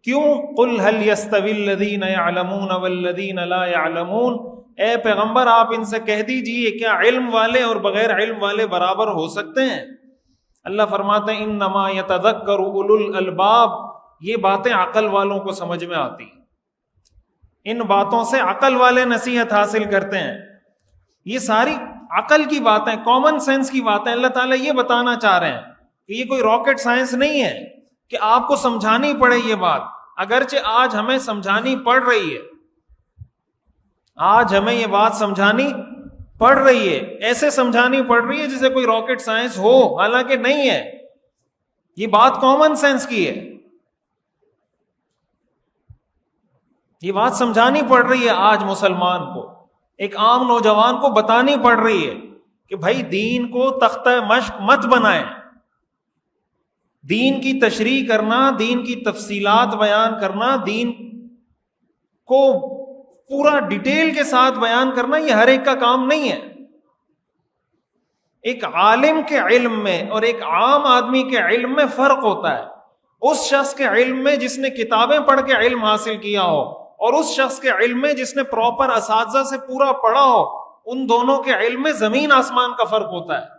کیوں؟ قل هل يستوي الذين يعلمون والذين لا يعلمون، اے پیغمبر آپ ان سے کہہ دیجئے کیا علم والے اور بغیر علم والے برابر ہو سکتے ہیں؟ اللہ فرماتے ہیں انما يتذکر اولو الالباب، یہ باتیں عقل والوں کو سمجھ میں آتی ہیں، ان باتوں سے عقل والے نصیحت حاصل کرتے ہیں۔ یہ ساری عقل کی باتیں، کامن سینس کی باتیں اللہ تعالیٰ یہ بتانا چاہ رہے ہیں کہ یہ کوئی راکٹ سائنس نہیں ہے کہ آپ کو سمجھانی پڑے یہ بات، اگرچہ آج ہمیں سمجھانی پڑ رہی ہے، آج ہمیں یہ بات سمجھانی پڑ رہی ہے، ایسے سمجھانی پڑ رہی ہے جیسے کوئی راکٹ سائنس ہو، حالانکہ نہیں ہے، یہ بات کامن سینس کی ہے، یہ بات سمجھانی پڑ رہی ہے آج مسلمان کو، ایک عام نوجوان کو بتانی پڑ رہی ہے کہ بھائی دین کو تختہ مشق مت بنائیں، دین کی تشریح کرنا، دین کی تفصیلات بیان کرنا، دین کو پورا ڈیٹیل کے ساتھ بیان کرنا یہ ہر ایک کا کام نہیں ہے۔ ایک عالم کے علم میں اور ایک عام آدمی کے علم میں فرق ہوتا ہے۔ اس شخص کے علم میں جس نے کتابیں پڑھ کے علم حاصل کیا ہو اور اس شخص کے علم میں جس نے پراپر اساتذہ سے پورا پڑھا ہو، ان دونوں کے علم میں زمین آسمان کا فرق ہوتا ہے۔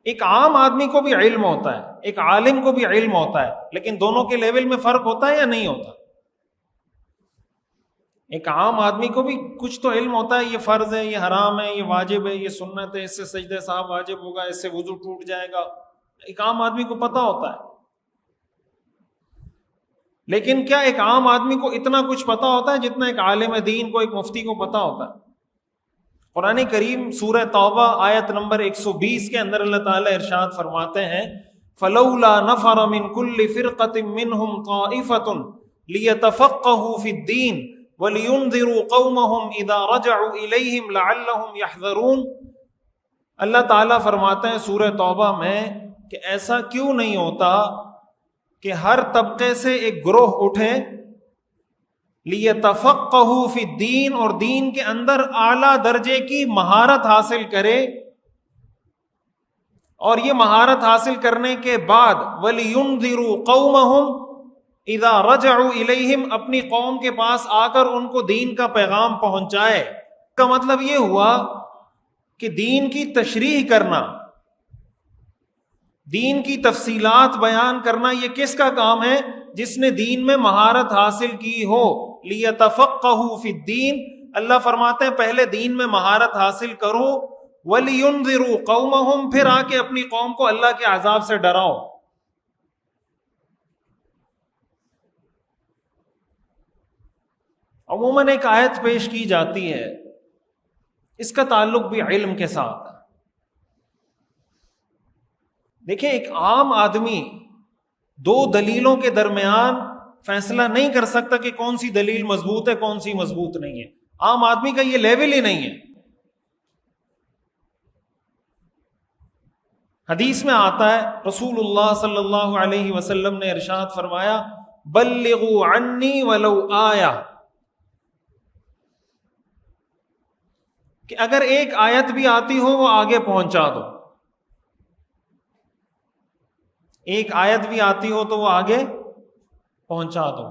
ایک عام آدمی کو بھی علم ہوتا ہے، ایک عالم کو بھی علم ہوتا ہے، لیکن دونوں کے لیول میں فرق ہوتا ہے یا نہیں ہوتا؟ ایک عام آدمی کو بھی کچھ تو علم ہوتا ہے، یہ فرض ہے، یہ حرام ہے، یہ واجب ہے، یہ سنت ہے، اس سے سجدہ صاحب واجب ہوگا، اس سے وضو ٹوٹ جائے گا، ایک عام آدمی کو پتہ ہوتا ہے۔ لیکن کیا ایک عام آدمی کو اتنا کچھ پتہ ہوتا ہے جتنا ایک عالم دین کو، ایک مفتی کو پتہ ہوتا ہے؟ قرآن کریم سورہ توبہ آیت نمبر 120 کے اندر اللہ تعالیٰ ارشاد فرماتے ہیں فَلَوْلَا نَفَرَ مِن كُلِّ فِرْقَةٍ مِّنْهُمْ طَائِفَةٌ لِيَتَفَقَّهُوا فِي الدِّينِ وَلِيُنذِرُوا قَوْمَهُمْ إِذَا رَجَعُوا إِلَيْهِمْ لَعَلَّهُمْ يَحْذَرُونَ۔ اللہ تعالیٰ فرماتے ہیں سورہ توبہ میں کہ ایسا کیوں نہیں ہوتا کہ ہر طبقے سے ایک گروہ اٹھے لِيَتَفَقَّهُوا فِي الدِّينِ، اور دین کے اندر اعلیٰ درجے کی مہارت حاصل کرے، اور یہ مہارت حاصل کرنے کے بعد وَلِيُنذِرُوا قَوْمَهُمْ اِذَا رَجَعُوا إِلَيْهِمْ، اپنی قوم کے پاس آ کر ان کو دین کا پیغام پہنچائے۔ کا مطلب یہ ہوا کہ دین کی تشریح کرنا، دین کی تفصیلات بیان کرنا یہ کس کا کام ہے؟ جس نے دین میں مہارت حاصل کی ہو۔ لِيَتَفَقَّهُوا فِي الدِّينِ، اللہ فرماتے ہیں پہلے دین میں مہارت حاصل کرو، وَلِيُنذِرُوا قَوْمَهُمْ، پھر آ کے اپنی قوم کو اللہ کے عذاب سے ڈراؤ۔ عموماً ایک آیت پیش کی جاتی ہے، اس کا تعلق بھی علم کے ساتھ ہے۔ دیکھیں ایک عام آدمی دو دلیلوں کے درمیان فیصلہ نہیں کر سکتا کہ کون سی دلیل مضبوط ہے کون سی مضبوط نہیں ہے. عام آدمی کا یہ لیول ہی نہیں ہے. حدیث میں آتا ہے رسول اللہ صلی اللہ علیہ وسلم نے ارشاد فرمایا بلغوا عنی ولو آیا، کہ اگر ایک آیت بھی آتی ہو وہ آگے پہنچا دو. ایک آیت بھی آتی ہو تو وہ آگے پہنچا دو.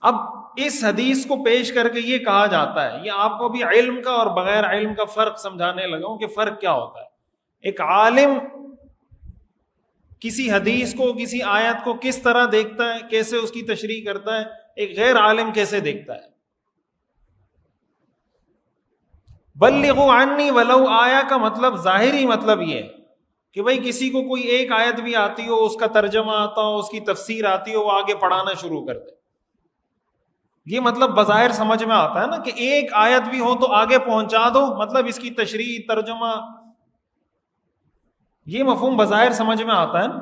اب اس حدیث کو پیش کر کے یہ کہا جاتا ہے، یہ آپ کو بھی علم کا اور بغیر علم کا فرق سمجھانے لگا ہوں کہ فرق کیا ہوتا ہے. ایک عالم کسی حدیث کو کسی آیت کو کس طرح دیکھتا ہے، کیسے اس کی تشریح کرتا ہے، ایک غیر عالم کیسے دیکھتا ہے. بلغوا عنی ولو آیا کا مطلب ظاہری مطلب یہ ہے کہ بھئی کسی کو کوئی ایک آیت بھی آتی ہو، اس کا ترجمہ آتا ہو، اس کی تفسیر آتی ہو، وہ آگے پڑھانا شروع کر دے. یہ مطلب بظاہر سمجھ میں آتا ہے نا کہ ایک آیت بھی ہو تو آگے پہنچا دو، مطلب اس کی تشریح ترجمہ، یہ مفہوم بظاہر سمجھ میں آتا ہے نا.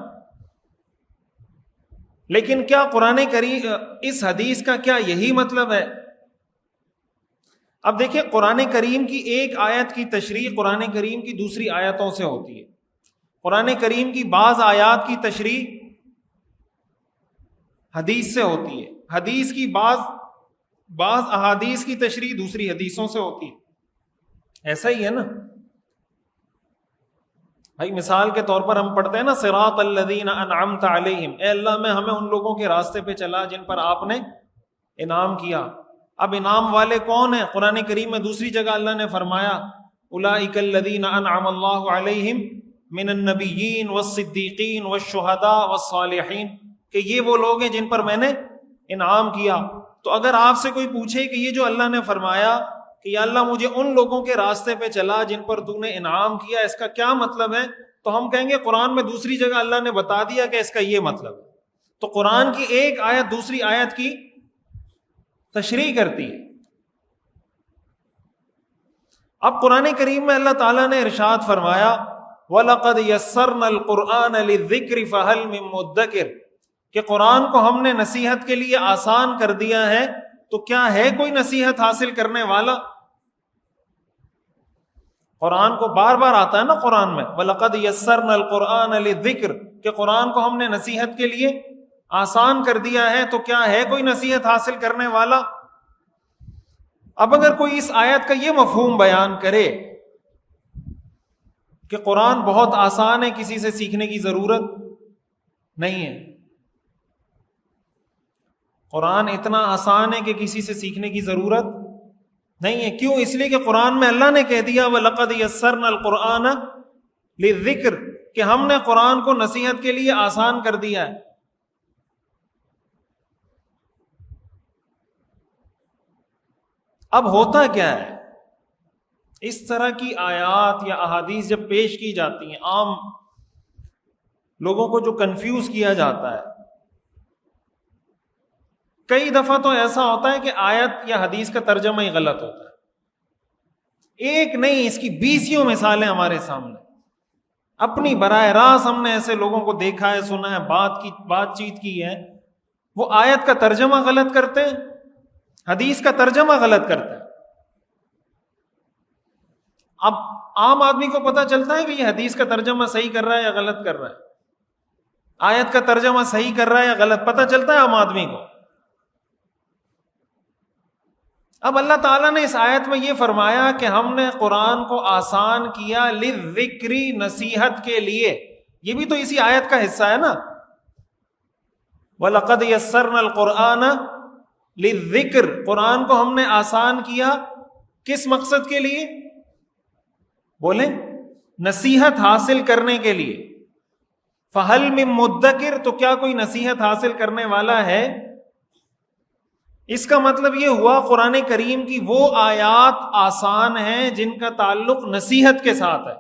لیکن کیا قرآن کریم اس حدیث کا کیا یہی مطلب ہے؟ اب دیکھیں قرآن کریم کی ایک آیت کی تشریح قرآن کریم کی دوسری آیتوں سے ہوتی ہے. قرآن کریم کی بعض آیات کی تشریح حدیث سے ہوتی ہے، حدیث کی بعض احادیث کی تشریح دوسری حدیثوں سے ہوتی ہے. ایسا ہی ہے نا بھائی. مثال کے طور پر ہم پڑھتے ہیں نا صراط الذین انعمت علیہم، اے اللہ میں ہمیں ان لوگوں کے راستے پہ چلا جن پر آپ نے انعام کیا. اب انعام والے کون ہیں؟ قرآن کریم میں دوسری جگہ اللہ نے فرمایا اولئک الذین انعم اللہ علیہم من النبیین والصدیقین والشہداء والصالحین، کہ یہ وہ لوگ ہیں جن پر میں نے انعام کیا. تو اگر آپ سے کوئی پوچھے کہ یہ جو اللہ نے فرمایا کہ یا اللہ مجھے ان لوگوں کے راستے پہ چلا جن پر تو نے انعام کیا، اس کا کیا مطلب ہے؟ تو ہم کہیں گے قرآن میں دوسری جگہ اللہ نے بتا دیا کہ اس کا یہ مطلب ہے. تو قرآن کی ایک آیت دوسری آیت کی تشریح کرتی ہے. اب قرآن کریم میں اللہ تعالیٰ نے ارشاد فرمایا وَلَقَدْ يَسَّرْنَا الْقُرْآنَ لِلذِّكْرِ فَهَلْ مِن مُدَّكِرٍ، کہ قرآن کو ہم نے نصیحت کے لیے آسان کر دیا ہے، تو کیا ہے کوئی نصیحت حاصل کرنے والا؟ قرآن کو بار بار آتا ہے نا قرآن میں وَلَقَدْ يَسَّرْنَا الْقُرْآنَ لِلذِّكْرِ، کہ قرآن کو ہم نے نصیحت کے لیے آسان کر دیا ہے، تو کیا ہے کوئی نصیحت حاصل کرنے والا؟ اب اگر کوئی اس آیت کا یہ مفہوم بیان کرے کہ قرآن بہت آسان ہے، کسی سے سیکھنے کی ضرورت نہیں ہے، قرآن اتنا آسان ہے کہ کسی سے سیکھنے کی ضرورت نہیں ہے. کیوں؟ اس لیے کہ قرآن میں اللہ نے کہہ دیا وَلَقَدْ يَسَّرْنَا الْقُرْآنَ لِلذِّكْرِ، کہ ہم نے قرآن کو نصیحت کے لیے آسان کر دیا ہے. اب ہوتا کیا ہے، اس طرح کی آیات یا احادیث جب پیش کی جاتی ہیں عام لوگوں کو جو کنفیوز کیا جاتا ہے، کئی دفعہ تو ایسا ہوتا ہے کہ آیت یا حدیث کا ترجمہ ہی غلط ہوتا ہے. ایک نہیں، اس کی 20 مثالیں ہمارے سامنے. اپنی براہ راست ہم نے ایسے لوگوں کو دیکھا ہے، سنا ہے، بات چیت کی ہے، وہ آیت کا ترجمہ غلط کرتے ہیں، حدیث کا ترجمہ غلط کرتے ہیں. اب عام آدمی کو پتہ چلتا ہے کہ یہ حدیث کا ترجمہ صحیح کر رہا ہے یا غلط کر رہا ہے، آیت کا ترجمہ صحیح کر رہا ہے یا غلط، پتہ چلتا ہے عام آدمی کو. اب اللہ تعالیٰ نے اس آیت میں یہ فرمایا کہ ہم نے قرآن کو آسان کیا للذکر، نصیحت کے لیے. یہ بھی تو اسی آیت کا حصہ ہے نا، وَلَقَدْ يَسَّرْنَا الْقُرْآنَ للذکر، قرآن کو ہم نے آسان کیا کس مقصد کے لیے؟ بولیں، نصیحت حاصل کرنے کے لیے. فَهَلْ مِن مُدَّكِرٍ، تو کیا کوئی نصیحت حاصل کرنے والا ہے؟ اس کا مطلب یہ ہوا قرآن کریم کی وہ آیات آسان ہیں جن کا تعلق نصیحت کے ساتھ ہے.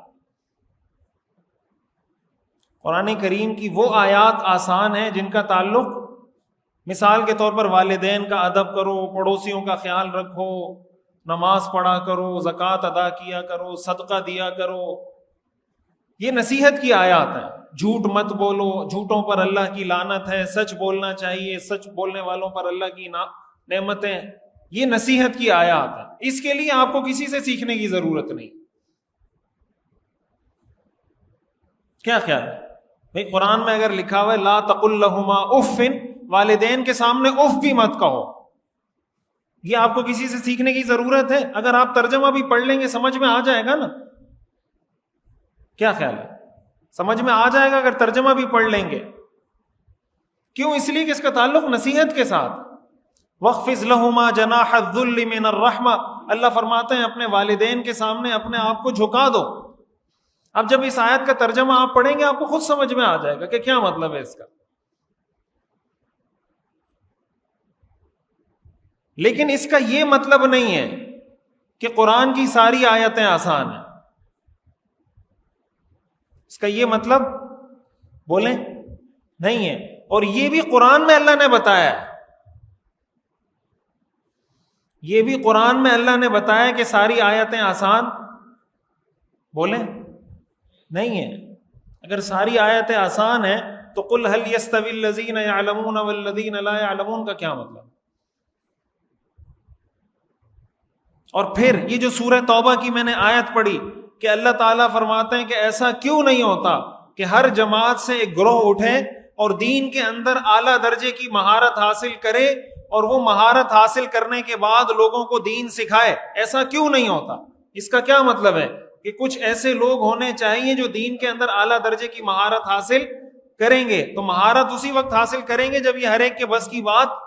قرآن کریم کی وہ آیات آسان ہیں جن کا تعلق، مثال کے طور پر والدین کا ادب کرو، پڑوسیوں کا خیال رکھو، نماز پڑھا کرو، زکوٰۃ ادا کیا کرو، صدقہ دیا کرو. یہ نصیحت کی آیات ہیں. جھوٹ مت بولو، جھوٹوں پر اللہ کی لعنت ہے، سچ بولنا چاہیے، سچ بولنے والوں پر اللہ کی نعمتیں. یہ نصیحت کی آیات ہیں. اس کے لیے آپ کو کسی سے سیکھنے کی ضرورت نہیں. کیا خیال ہے بھئی؟ قرآن میں اگر لکھا ہوا ہے لا تقل لہما اف، والدین کے سامنے اف بھی مت کہو، یہ آپ کو کسی سے سیکھنے کی ضرورت ہے؟ اگر آپ ترجمہ بھی پڑھ لیں گے سمجھ میں آ جائے گا نا. کیا خیال ہے؟ سمجھ میں آ جائے گا اگر ترجمہ بھی پڑھ لیں گے. کیوں؟ اس لیے کہ اس کا تعلق نصیحت کے ساتھ. وَاخْفِضْ لَهُمَا جَنَاحَ الذُّلِّ مِنَ الرَّحْمَةِ، اللہ فرماتے ہیں اپنے والدین کے سامنے اپنے آپ کو جھکا دو. اب جب اس آیت کا ترجمہ آپ پڑھیں گے آپ کو خود سمجھ میں آ جائے گا کہ کیا مطلب ہے اس کا. لیکن اس کا یہ مطلب نہیں ہے کہ قرآن کی ساری آیتیں آسان ہیں. اس کا یہ مطلب بولیں نہیں ہے. اور یہ بھی قرآن میں اللہ نے بتایا ہے، یہ بھی قرآن میں اللہ نے بتایا کہ ساری آیتیں آسان بولیں نہیں ہیں. اگر ساری آیتیں آسان ہیں تو قل هل يستوي الذين يعلمون والذين لا يعلمون کا کیا مطلب؟ اور پھر یہ جو سورہ توبہ کی میں نے آیت پڑھی کہ اللہ تعالیٰ فرماتے ہیں کہ ایسا کیوں نہیں ہوتا کہ ہر جماعت سے ایک گروہ اٹھے اور دین کے اندر اعلیٰ درجے کی مہارت حاصل کرے اور وہ مہارت حاصل کرنے کے بعد لوگوں کو دین سکھائے. ایسا کیوں نہیں ہوتا؟ اس کا کیا مطلب ہے کہ کچھ ایسے لوگ ہونے چاہیے جو دین کے اندر اعلیٰ درجے کی مہارت حاصل کریں گے. تو مہارت اسی وقت حاصل کریں گے جب یہ ہر ایک کے بس کی بات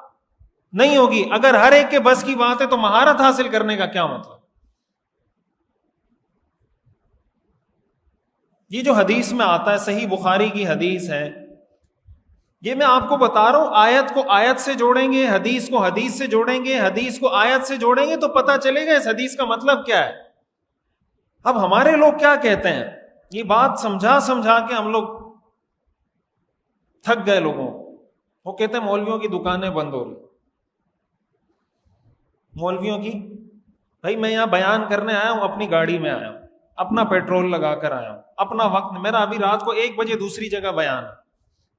نہیں ہوگی. اگر ہر ایک کے بس کی بات ہے تو مہارت حاصل کرنے کا کیا مطلب؟ یہ جو حدیث میں آتا ہے، صحیح بخاری کی حدیث ہے، یہ میں آپ کو بتا رہا ہوں. آیت کو آیت سے جوڑیں گے، حدیث کو حدیث سے جوڑیں گے، حدیث کو آیت سے جوڑیں گے تو پتہ چلے گا اس حدیث کا مطلب کیا ہے. اب ہمارے لوگ کیا کہتے ہیں، یہ بات سمجھا سمجھا کے ہم لوگ تھک گئے لوگوں. وہ کہتے ہیں مولویوں کی دکانیں بند ہو رہی. مولویوں کی، بھائی میں یہاں بیان کرنے آیا ہوں، اپنی گاڑی میں آیا ہوں، اپنا پیٹرول لگا کر آیا ہوں، اپنا وقت. میرا ابھی رات کو 1 بجے دوسری جگہ بیان ہے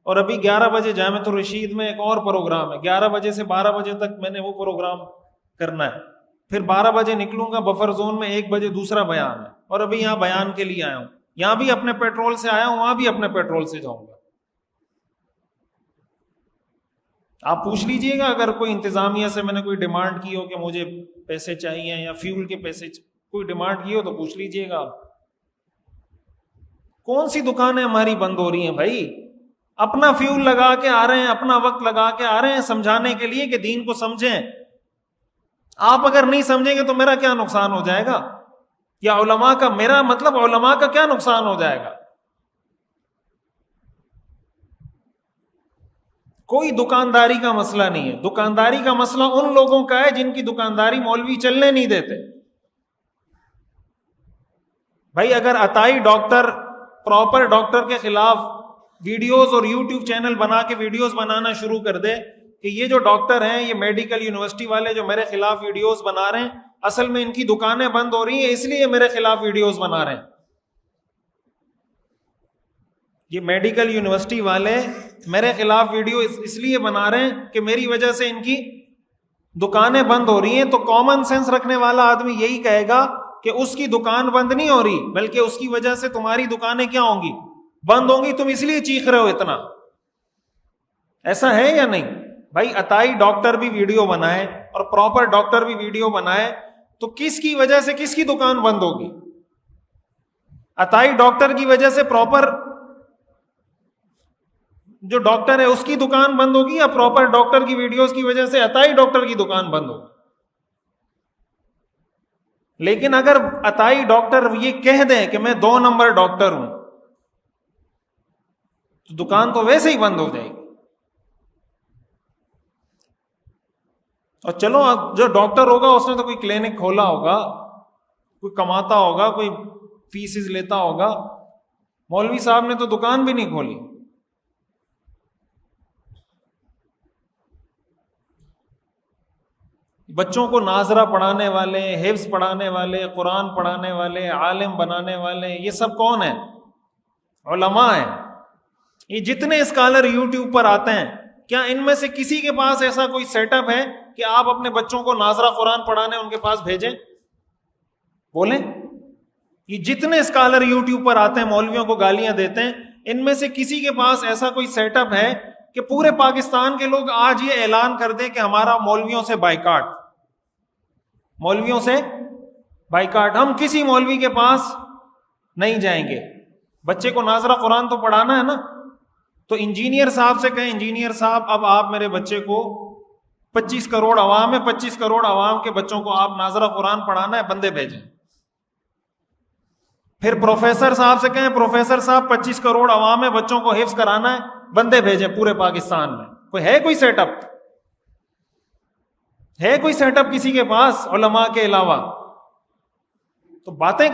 اور ابھی 11 بجے جامعۃ الرشید میں ایک اور پروگرام ہے. 11 بجے سے 12 بجے تک میں نے وہ پروگرام کرنا ہے. پھر 12 بجے نکلوں گا بفر زون میں، 1 بجے دوسرا بیان ہے اور ابھی یہاں بیان کے لیے آیا ہوں. یہاں بھی اپنے پیٹرول سے آیا ہوں، وہاں بھی اپنے پیٹرول سے جاؤں گا. آپ پوچھ لیجئے گا اگر کوئی انتظامیہ سے میں نے کوئی ڈیمانڈ کی ہو کہ مجھے پیسے چاہیے یا فیول کے پیسے کوئی ڈیمانڈ کی ہو تو پوچھ لیجئے گا. کون سی دکانیں ہماری بند ہو رہی ہیں بھائی؟ اپنا فیول لگا کے آ رہے ہیں، اپنا وقت لگا کے آ رہے ہیں سمجھانے کے لیے کہ دین کو سمجھیں. آپ اگر نہیں سمجھیں گے تو میرا کیا نقصان ہو جائے گا؟ یا علماء کا، میرا مطلب علماء کا کیا نقصان ہو جائے گا؟ کوئی دکانداری کا مسئلہ نہیں ہے. دکانداری کا مسئلہ ان لوگوں کا ہے جن کی دکانداری مولوی چلنے نہیں دیتے. بھائی اگر عطائی ڈاکٹر پراپر ڈاکٹر کے خلاف ویڈیوز اور یوٹیوب چینل بنا کے ویڈیوز بنانا شروع کر دے کہ یہ جو ڈاکٹر ہیں، یہ میڈیکل یونیورسٹی والے جو میرے خلاف ویڈیوز بنا رہے ہیں، اصل میں ان کی دکانیں بند ہو رہی ہیں اس لیے میرے خلاف ویڈیوز بنا رہے ہیں. یہ میڈیکل یونیورسٹی والے میرے خلاف ویڈیو اس لیے بنا رہے ہیں کہ میری وجہ سے ان کی دکانیں بند ہو رہی ہیں. تو کامن سینس رکھنے والا آدمی یہی کہے گا کہ اس کی دکان بند نہیں ہو رہی بلکہ اس کی وجہ سے تمہاری دکانیں کیا ہوں گی؟ بند ہوں گی. تم اس لیے چیخ رہے ہو اتنا. ایسا ہے یا نہیں بھائی؟ عطائی ڈاکٹر بھی ویڈیو بنائے اور پراپر ڈاکٹر بھی ویڈیو بنائے تو کس کی وجہ سے کس کی دکان بند ہوگی؟ عطائی ڈاکٹر کی وجہ سے پراپر جو ڈاکٹر ہے اس کی دکان بند ہوگی یا پراپر ڈاکٹر کی ویڈیوز کی وجہ سے عطائی ڈاکٹر کی دکان بند ہوگی؟ لیکن اگر عطائی ڈاکٹر یہ کہہ دیں کہ میں 2 نمبر ڈاکٹر ہوں تو دکان تو ویسے ہی بند ہو جائے گی. اور چلو جو ڈاکٹر ہوگا اس نے تو کوئی کلینک کھولا ہوگا، کوئی کماتا ہوگا، کوئی فیسز لیتا ہوگا. مولوی صاحب نے تو دکان بھی نہیں کھولی. بچوں کو ناظرہ پڑھانے والے، حفظ پڑھانے والے، قرآن پڑھانے والے، عالم بنانے والے، یہ سب کون ہیں؟ علماء ہیں. یہ جتنے اسکالر یوٹیوب پر آتے ہیں, کیا ان میں سے کسی کے پاس ایسا کوئی سیٹ اپ ہے کہ آپ اپنے بچوں کو ناظرہ قرآن پڑھانے ان کے پاس بھیجیں؟ بولیں. یہ جتنے اسکالر یوٹیوب پر آتے ہیں مولویوں کو گالیاں دیتے ہیں, ان میں سے کسی کے پاس ایسا کوئی سیٹ اپ ہے کہ پورے پاکستان کے لوگ آج یہ اعلان کر دیں کہ ہمارا مولویوں سے بائیکاٹ, مولویوں سے بائیکاٹ, ہم کسی مولوی کے پاس نہیں جائیں گے. بچے کو ناظرہ قرآن تو پڑھانا ہے نا, تو انجینئر صاحب سے کہیں انجینئر صاحب اب آپ میرے بچے کو 25 کروڑ عوام ہے, 25 کروڑ عوام کے بچوں کو آپ ناظرہ قرآن پڑھانا ہے, بندے بھیجیں. پھر پروفیسر صاحب سے کہیں پروفیسر صاحب 25 کروڑ عوام ہے, بچوں کو حفظ کرانا ہے, بندے بھیجیں پورے پاکستان میں. کوئی سیٹ اپ ہے کوئی سیٹ اپ کسی کے پاس علماء کے علاوہ؟ تو باتیں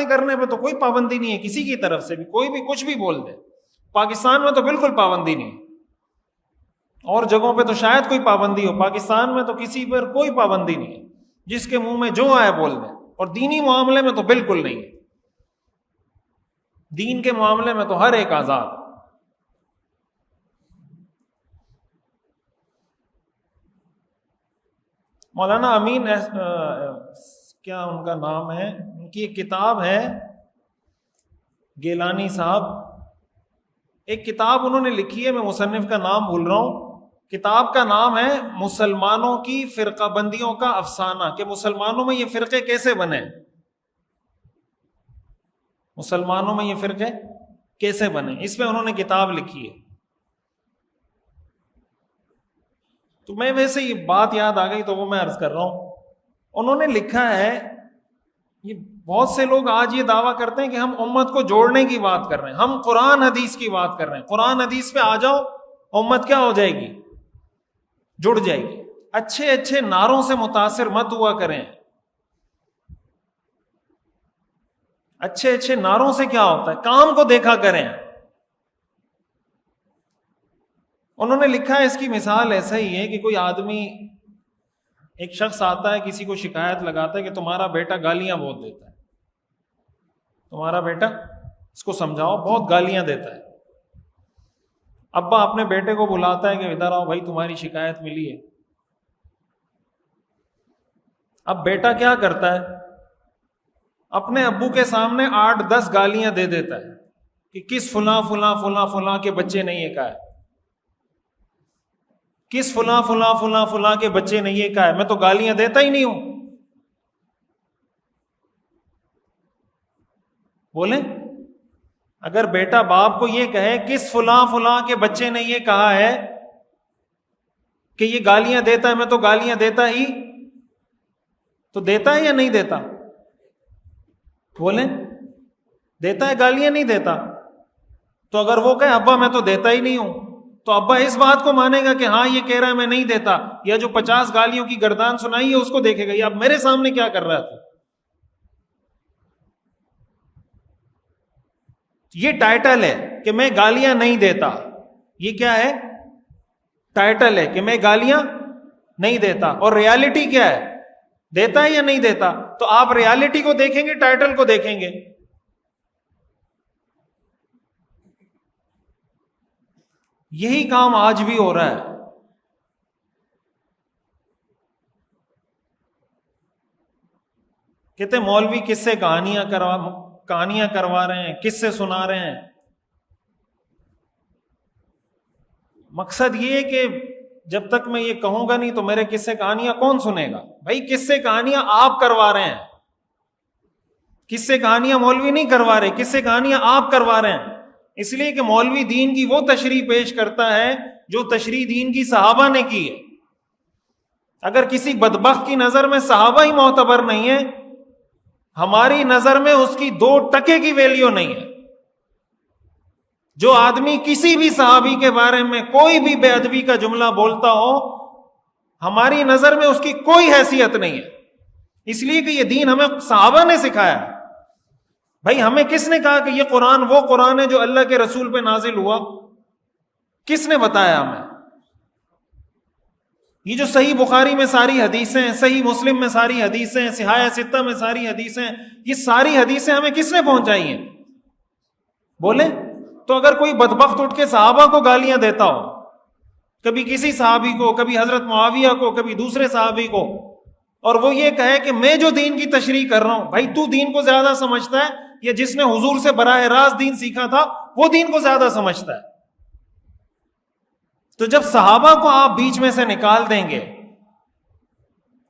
کرنے پہ تو کوئی پابندی نہیں ہے کسی کی طرف سے بھی, کوئی بھی کچھ بھی بول دے. پاکستان میں تو بالکل پابندی نہیں, اور جگہوں پہ تو شاید کوئی پابندی ہو, پاکستان میں تو کسی پر کوئی پابندی نہیں ہے, جس کے منہ میں جو آئے بول دیں. اور دینی معاملے میں تو بالکل نہیں ہے, دین کے معاملے میں تو ہر ایک آزاد. مولانا امین کیا ان کا نام ہے, ان کی ایک کتاب ہے, گیلانی صاحب, ایک کتاب انہوں نے لکھی ہے, میں مصنف کا نام بھول رہا ہوں. کتاب کا نام ہے مسلمانوں کی فرقہ بندیوں کا افسانہ, کہ مسلمانوں میں یہ فرقے کیسے بنے, مسلمانوں میں یہ فرقے کیسے بنے, اس پہ انہوں نے کتاب لکھی ہے. تو میں ویسے یہ بات یاد آ گئی تو وہ میں عرض کر رہا ہوں. انہوں نے لکھا ہے, یہ بہت سے لوگ آج یہ دعویٰ کرتے ہیں کہ ہم امت کو جوڑنے کی بات کر رہے ہیں, ہم قرآن حدیث کی بات کر رہے ہیں. قرآن حدیث پہ آ جاؤ, امت کیا ہو جائے گی, جڑ جائے گی. اچھے اچھے نعروں سے متاثر مت ہوا کریں. اچھے اچھے نعروں سے کیا ہوتا ہے, کام کو دیکھا کریں. انہوں نے لکھا ہے, اس کی مثال ایسا ہی ہے کہ کوئی آدمی, ایک شخص آتا ہے کسی کو شکایت لگاتا ہے کہ تمہارا بیٹا گالیاں بہت دیتا ہے, تمہارا بیٹا اس کو سمجھاؤ بہت گالیاں دیتا ہے. ابا اپنے بیٹے کو بلاتا ہے کہ ادھر آؤ بھائی تمہاری شکایت ملی ہے. اب بیٹا کیا کرتا ہے, اپنے ابو کے سامنے 8-10 گالیاں دے دیتا ہے کہ کس فلاں فلاں فلاں فلاں کے بچے نے یہ کہا ہے, کس فلاں فلاں فلاں فلاں کے بچے نے یہ کہا ہے, میں تو گالیاں دیتا ہی نہیں ہوں. بولیں, اگر بیٹا باپ کو یہ کہے کس فلاں فلاں کے بچے نے یہ کہا ہے کہ یہ گالیاں دیتا ہے, میں تو گالیاں دیتا ہی, تو دیتا ہے یا نہیں دیتا؟ بولیں, دیتا ہے گالیاں نہیں دیتا؟ تو اگر وہ کہے ابا میں تو دیتا ہی نہیں ہوں, تو ابا اس بات کو مانے گا کہ ہاں یہ کہہ رہا ہے میں نہیں دیتا, یا جو 50 گالیوں کی گردان سنائی ہے اس کو دیکھے گا, یہ اب میرے سامنے کیا کر رہا تھا. یہ ٹائٹل ہے کہ میں گالیاں نہیں دیتا, یہ کیا ہے, ٹائٹل ہے کہ میں گالیاں نہیں دیتا. اور ریالٹی کیا ہے, دیتا ہے یا نہیں دیتا؟ تو آپ ریالٹی کو دیکھیں گے, ٹائٹل کو دیکھیں گے. یہی کام آج بھی ہو رہا ہے. کہتے مولوی کس سے کہانیاں کروا رہے ہیں, کس سے سنا رہے ہیں. مقصد یہ کہ جب تک میں یہ کہوں گا نہیں تو میرے قصے کہانیاں کون سنے گا؟ بھائی قصے کہانیاں آپ کروا رہے ہیں, قصے کہانیاں مولوی نہیں کروا رہے, قصے کہانیاں آپ کروا رہے ہیں. اس لیے کہ مولوی دین کی وہ تشریح پیش کرتا ہے جو تشریح دین کی صحابہ نے کی ہے. اگر کسی بدبخت کی نظر میں صحابہ ہی معتبر نہیں ہے, ہماری نظر میں اس کی 2% کی ویلیو نہیں ہے. جو آدمی کسی بھی صحابی کے بارے میں کوئی بھی بے ادبی کا جملہ بولتا ہو, ہماری نظر میں اس کی کوئی حیثیت نہیں ہے. اس لیے کہ یہ دین ہمیں صحابہ نے سکھایا. بھائی ہمیں کس نے کہا کہ یہ قرآن وہ قرآن ہے جو اللہ کے رسول پہ نازل ہوا؟ کس نے بتایا ہمیں؟ یہ جو صحیح بخاری میں ساری حدیثیں ہیں, صحیح مسلم میں ساری حدیثیں ہیں, صحاح ستہ میں ساری حدیثیں ہیں, یہ ساری حدیثیں ہمیں کس نے پہنچائی ہیں؟ بولیں تو اگر کوئی بدبخت اٹھ کے صحابہ کو گالیاں دیتا ہو، کبھی کسی صحابی کو، کبھی حضرت معاویہ کو، کبھی دوسرے صحابی کو، اور وہ یہ کہے کہ میں جو دین کی تشریح کر رہا ہوں، بھائی تو دین کو زیادہ سمجھتا ہے یا جس نے حضور سے براہ راست دین سیکھا تھا وہ دین کو زیادہ سمجھتا ہے؟ تو جب صحابہ کو آپ بیچ میں سے نکال دیں گے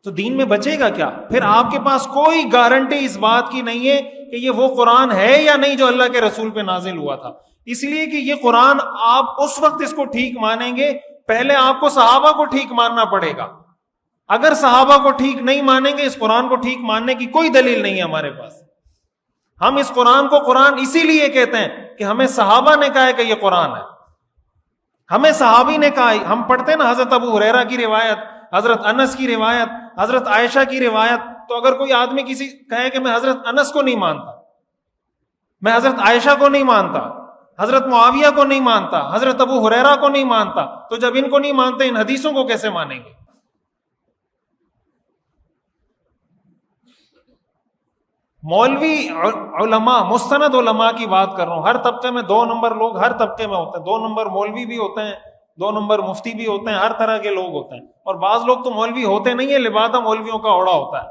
تو دین میں بچے گا کیا؟ پھر آپ کے پاس کوئی گارنٹی اس بات کی نہیں ہے کہ یہ وہ قرآن ہے یا نہیں جو اللہ کے رسول پہ نازل ہوا تھا، اس لیے کہ یہ قرآن آپ اس وقت اس کو ٹھیک مانیں گے، پہلے آپ کو صحابہ کو ٹھیک ماننا پڑے گا۔ اگر صحابہ کو ٹھیک نہیں مانیں گے، اس قرآن کو ٹھیک ماننے کی کوئی دلیل نہیں ہے ہمارے پاس۔ ہم اس قرآن کو قرآن اسی لیے کہتے ہیں کہ ہمیں صحابہ نے کہا ہے کہ یہ قرآن ہے، ہمیں صحابی نے کہا۔ ہم پڑھتے ہیں نا حضرت ابو ہریرہ کی روایت، حضرت انس کی روایت، حضرت عائشہ کی روایت، تو اگر کوئی آدمی کسی کہے کہ میں حضرت انس کو نہیں مانتا، میں حضرت عائشہ کو نہیں مانتا، حضرت معاویہ کو نہیں مانتا، حضرت ابو ہریرہ کو نہیں مانتا، تو جب ان کو نہیں مانتے ان حدیثوں کو کیسے مانیں گے؟ مولوی علماء، مستند علماء کی بات کر رہا ہوں، ہر طبقے میں 2 نمبر لوگ ہر طبقے میں ہوتے ہیں، 2 نمبر مولوی بھی ہوتے ہیں، 2 نمبر مفتی بھی ہوتے ہیں، ہر طرح کے لوگ ہوتے ہیں، اور بعض لوگ تو مولوی ہوتے نہیں ہیں، لبادہ مولویوں کا اوڑا ہوتا ہے۔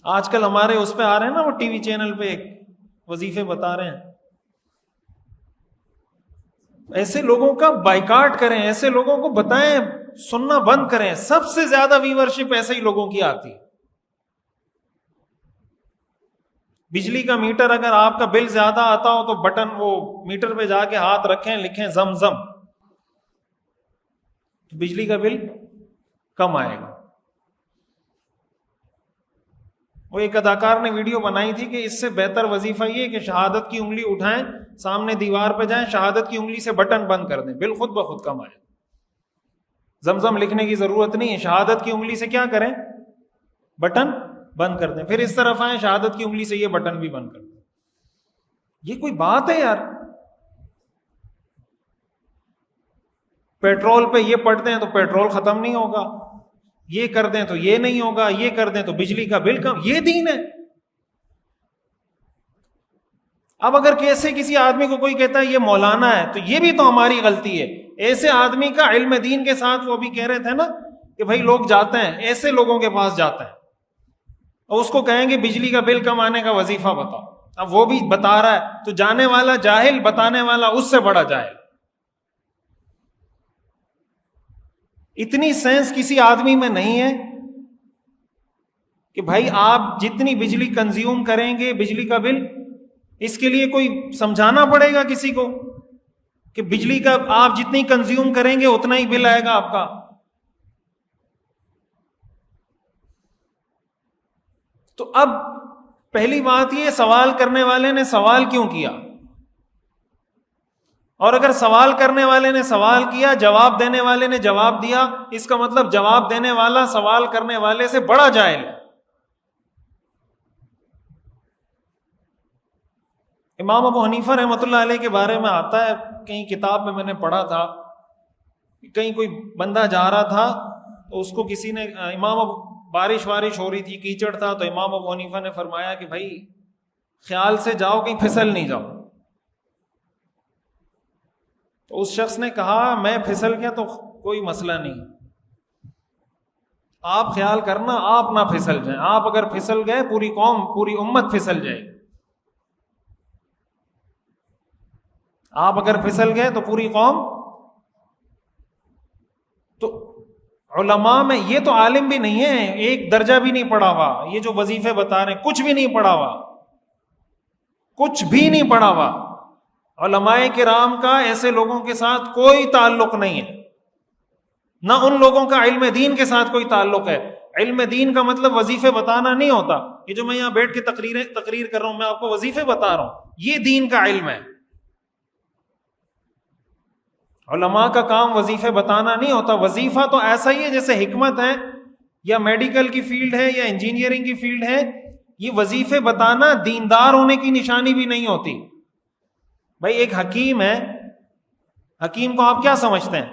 آج کل ہمارے اس پہ آ رہے ہیں نا، وہ ٹی وی چینل پہ ایک وظیفے بتا رہے ہیں، ایسے لوگوں کا بائیکاٹ کریں، ایسے لوگوں کو بتائیں سننا بند کریں۔ سب سے زیادہ ویورشپ ایسے ہی لوگوں کی آتی ہے۔ بجلی کا میٹر اگر آپ کا بل زیادہ آتا ہو تو بٹن وہ میٹر پہ جا کے ہاتھ رکھیں، لکھیں زمزم، تو بجلی کا بل کم آئے گا۔ وہ ایک اداکار نے ویڈیو بنائی تھی کہ اس سے بہتر وظیفہ یہ کہ شہادت کی انگلی اٹھائیں، سامنے دیوار پہ جائیں، شہادت کی انگلی سے بٹن بند کر دیں، بل خود بخود کم آئے۔ زمزم لکھنے کی ضرورت نہیں ہے، شہادت کی انگلی سے کیا کریں؟ بٹن بند کر دیں، پھر اس طرف آئیں، شہادت کی انگلی سے یہ بٹن بھی بند کر دیں۔ یہ کوئی بات ہے یار؟ پیٹرول پہ یہ پڑھتے ہیں تو پیٹرول ختم نہیں ہوگا، یہ کر دیں تو یہ نہیں ہوگا، یہ کر دیں تو بجلی کا بل کم، یہ دین ہے؟ اب اگر کیسے کسی آدمی کو کوئی کہتا ہے یہ مولانا ہے، تو یہ بھی تو ہماری غلطی ہے۔ ایسے آدمی کا علم دین کے ساتھ، وہ بھی کہہ رہے تھے نا کہ بھائی لوگ جاتے ہیں ایسے لوگوں کے پاس جاتے ہیں اور اس کو کہیں گے بجلی کا بل کم آنے کا وظیفہ بتاؤ، اب وہ بھی بتا رہا ہے، تو جانے والا جاہل، بتانے والا اس سے بڑا جاہل۔ اتنی سینس کسی آدمی میں نہیں ہے کہ بھائی آپ جتنی بجلی کنزیوم کریں گے بجلی کا بل، اس کے لیے کوئی سمجھانا پڑے گا کسی کو کہ بجلی کا آپ جتنی کنزیوم کریں گے اتنا ہی بل آئے گا آپ کا۔ تو اب پہلی بات یہ، سوال کرنے والے نے سوال کیوں کیا؟ اور اگر سوال کرنے والے نے سوال کیا، جواب دینے والے نے جواب دیا، اس کا مطلب جواب دینے والا سوال کرنے والے سے بڑا جاہل ہے۔ امام ابو حنیفہ رحمۃ اللہ علیہ کے بارے میں آتا ہے، کہیں کتاب میں نے پڑھا تھا، کہیں کوئی بندہ جا رہا تھا تو اس کو کسی نے، بارش ہو رہی تھی، کیچڑ تھا، تو امام ابو حنیفہ نے فرمایا کہ بھائی خیال سے جاؤ، کہیں پھسل نہیں جاؤ۔ تو اس شخص نے کہا میں پھسل گیا تو کوئی مسئلہ نہیں، آپ خیال کرنا آپ نہ پھسل جائیں، آپ اگر پھسل گئے پوری قوم، پوری امت پھسل جائے گی، آپ اگر پھسل گئے تو پوری قوم۔ تو علماء میں یہ تو عالم بھی نہیں ہے، ایک درجہ بھی نہیں پڑھا ہوا، یہ جو وظیفے بتا رہے ہیں کچھ بھی نہیں پڑھا ہوا، کچھ بھی نہیں پڑھا ہوا۔ علماء کرام کا ایسے لوگوں کے ساتھ کوئی تعلق نہیں ہے، نہ ان لوگوں کا علم دین کے ساتھ کوئی تعلق ہے۔ علم دین کا مطلب وظیفے بتانا نہیں ہوتا، یہ جو میں یہاں بیٹھ کے تقریر کر رہا ہوں، میں آپ کو وظیفے بتا رہا ہوں، یہ دین کا علم ہے۔ علماء کا کام وظیفے بتانا نہیں ہوتا۔ وظیفہ تو ایسا ہی ہے جیسے حکمت ہے یا میڈیکل کی فیلڈ ہے یا انجینئرنگ کی فیلڈ ہے، یہ وظیفے بتانا دیندار ہونے کی نشانی بھی نہیں ہوتی۔ بھائی ایک حکیم ہے، حکیم کو آپ کیا سمجھتے ہیں؟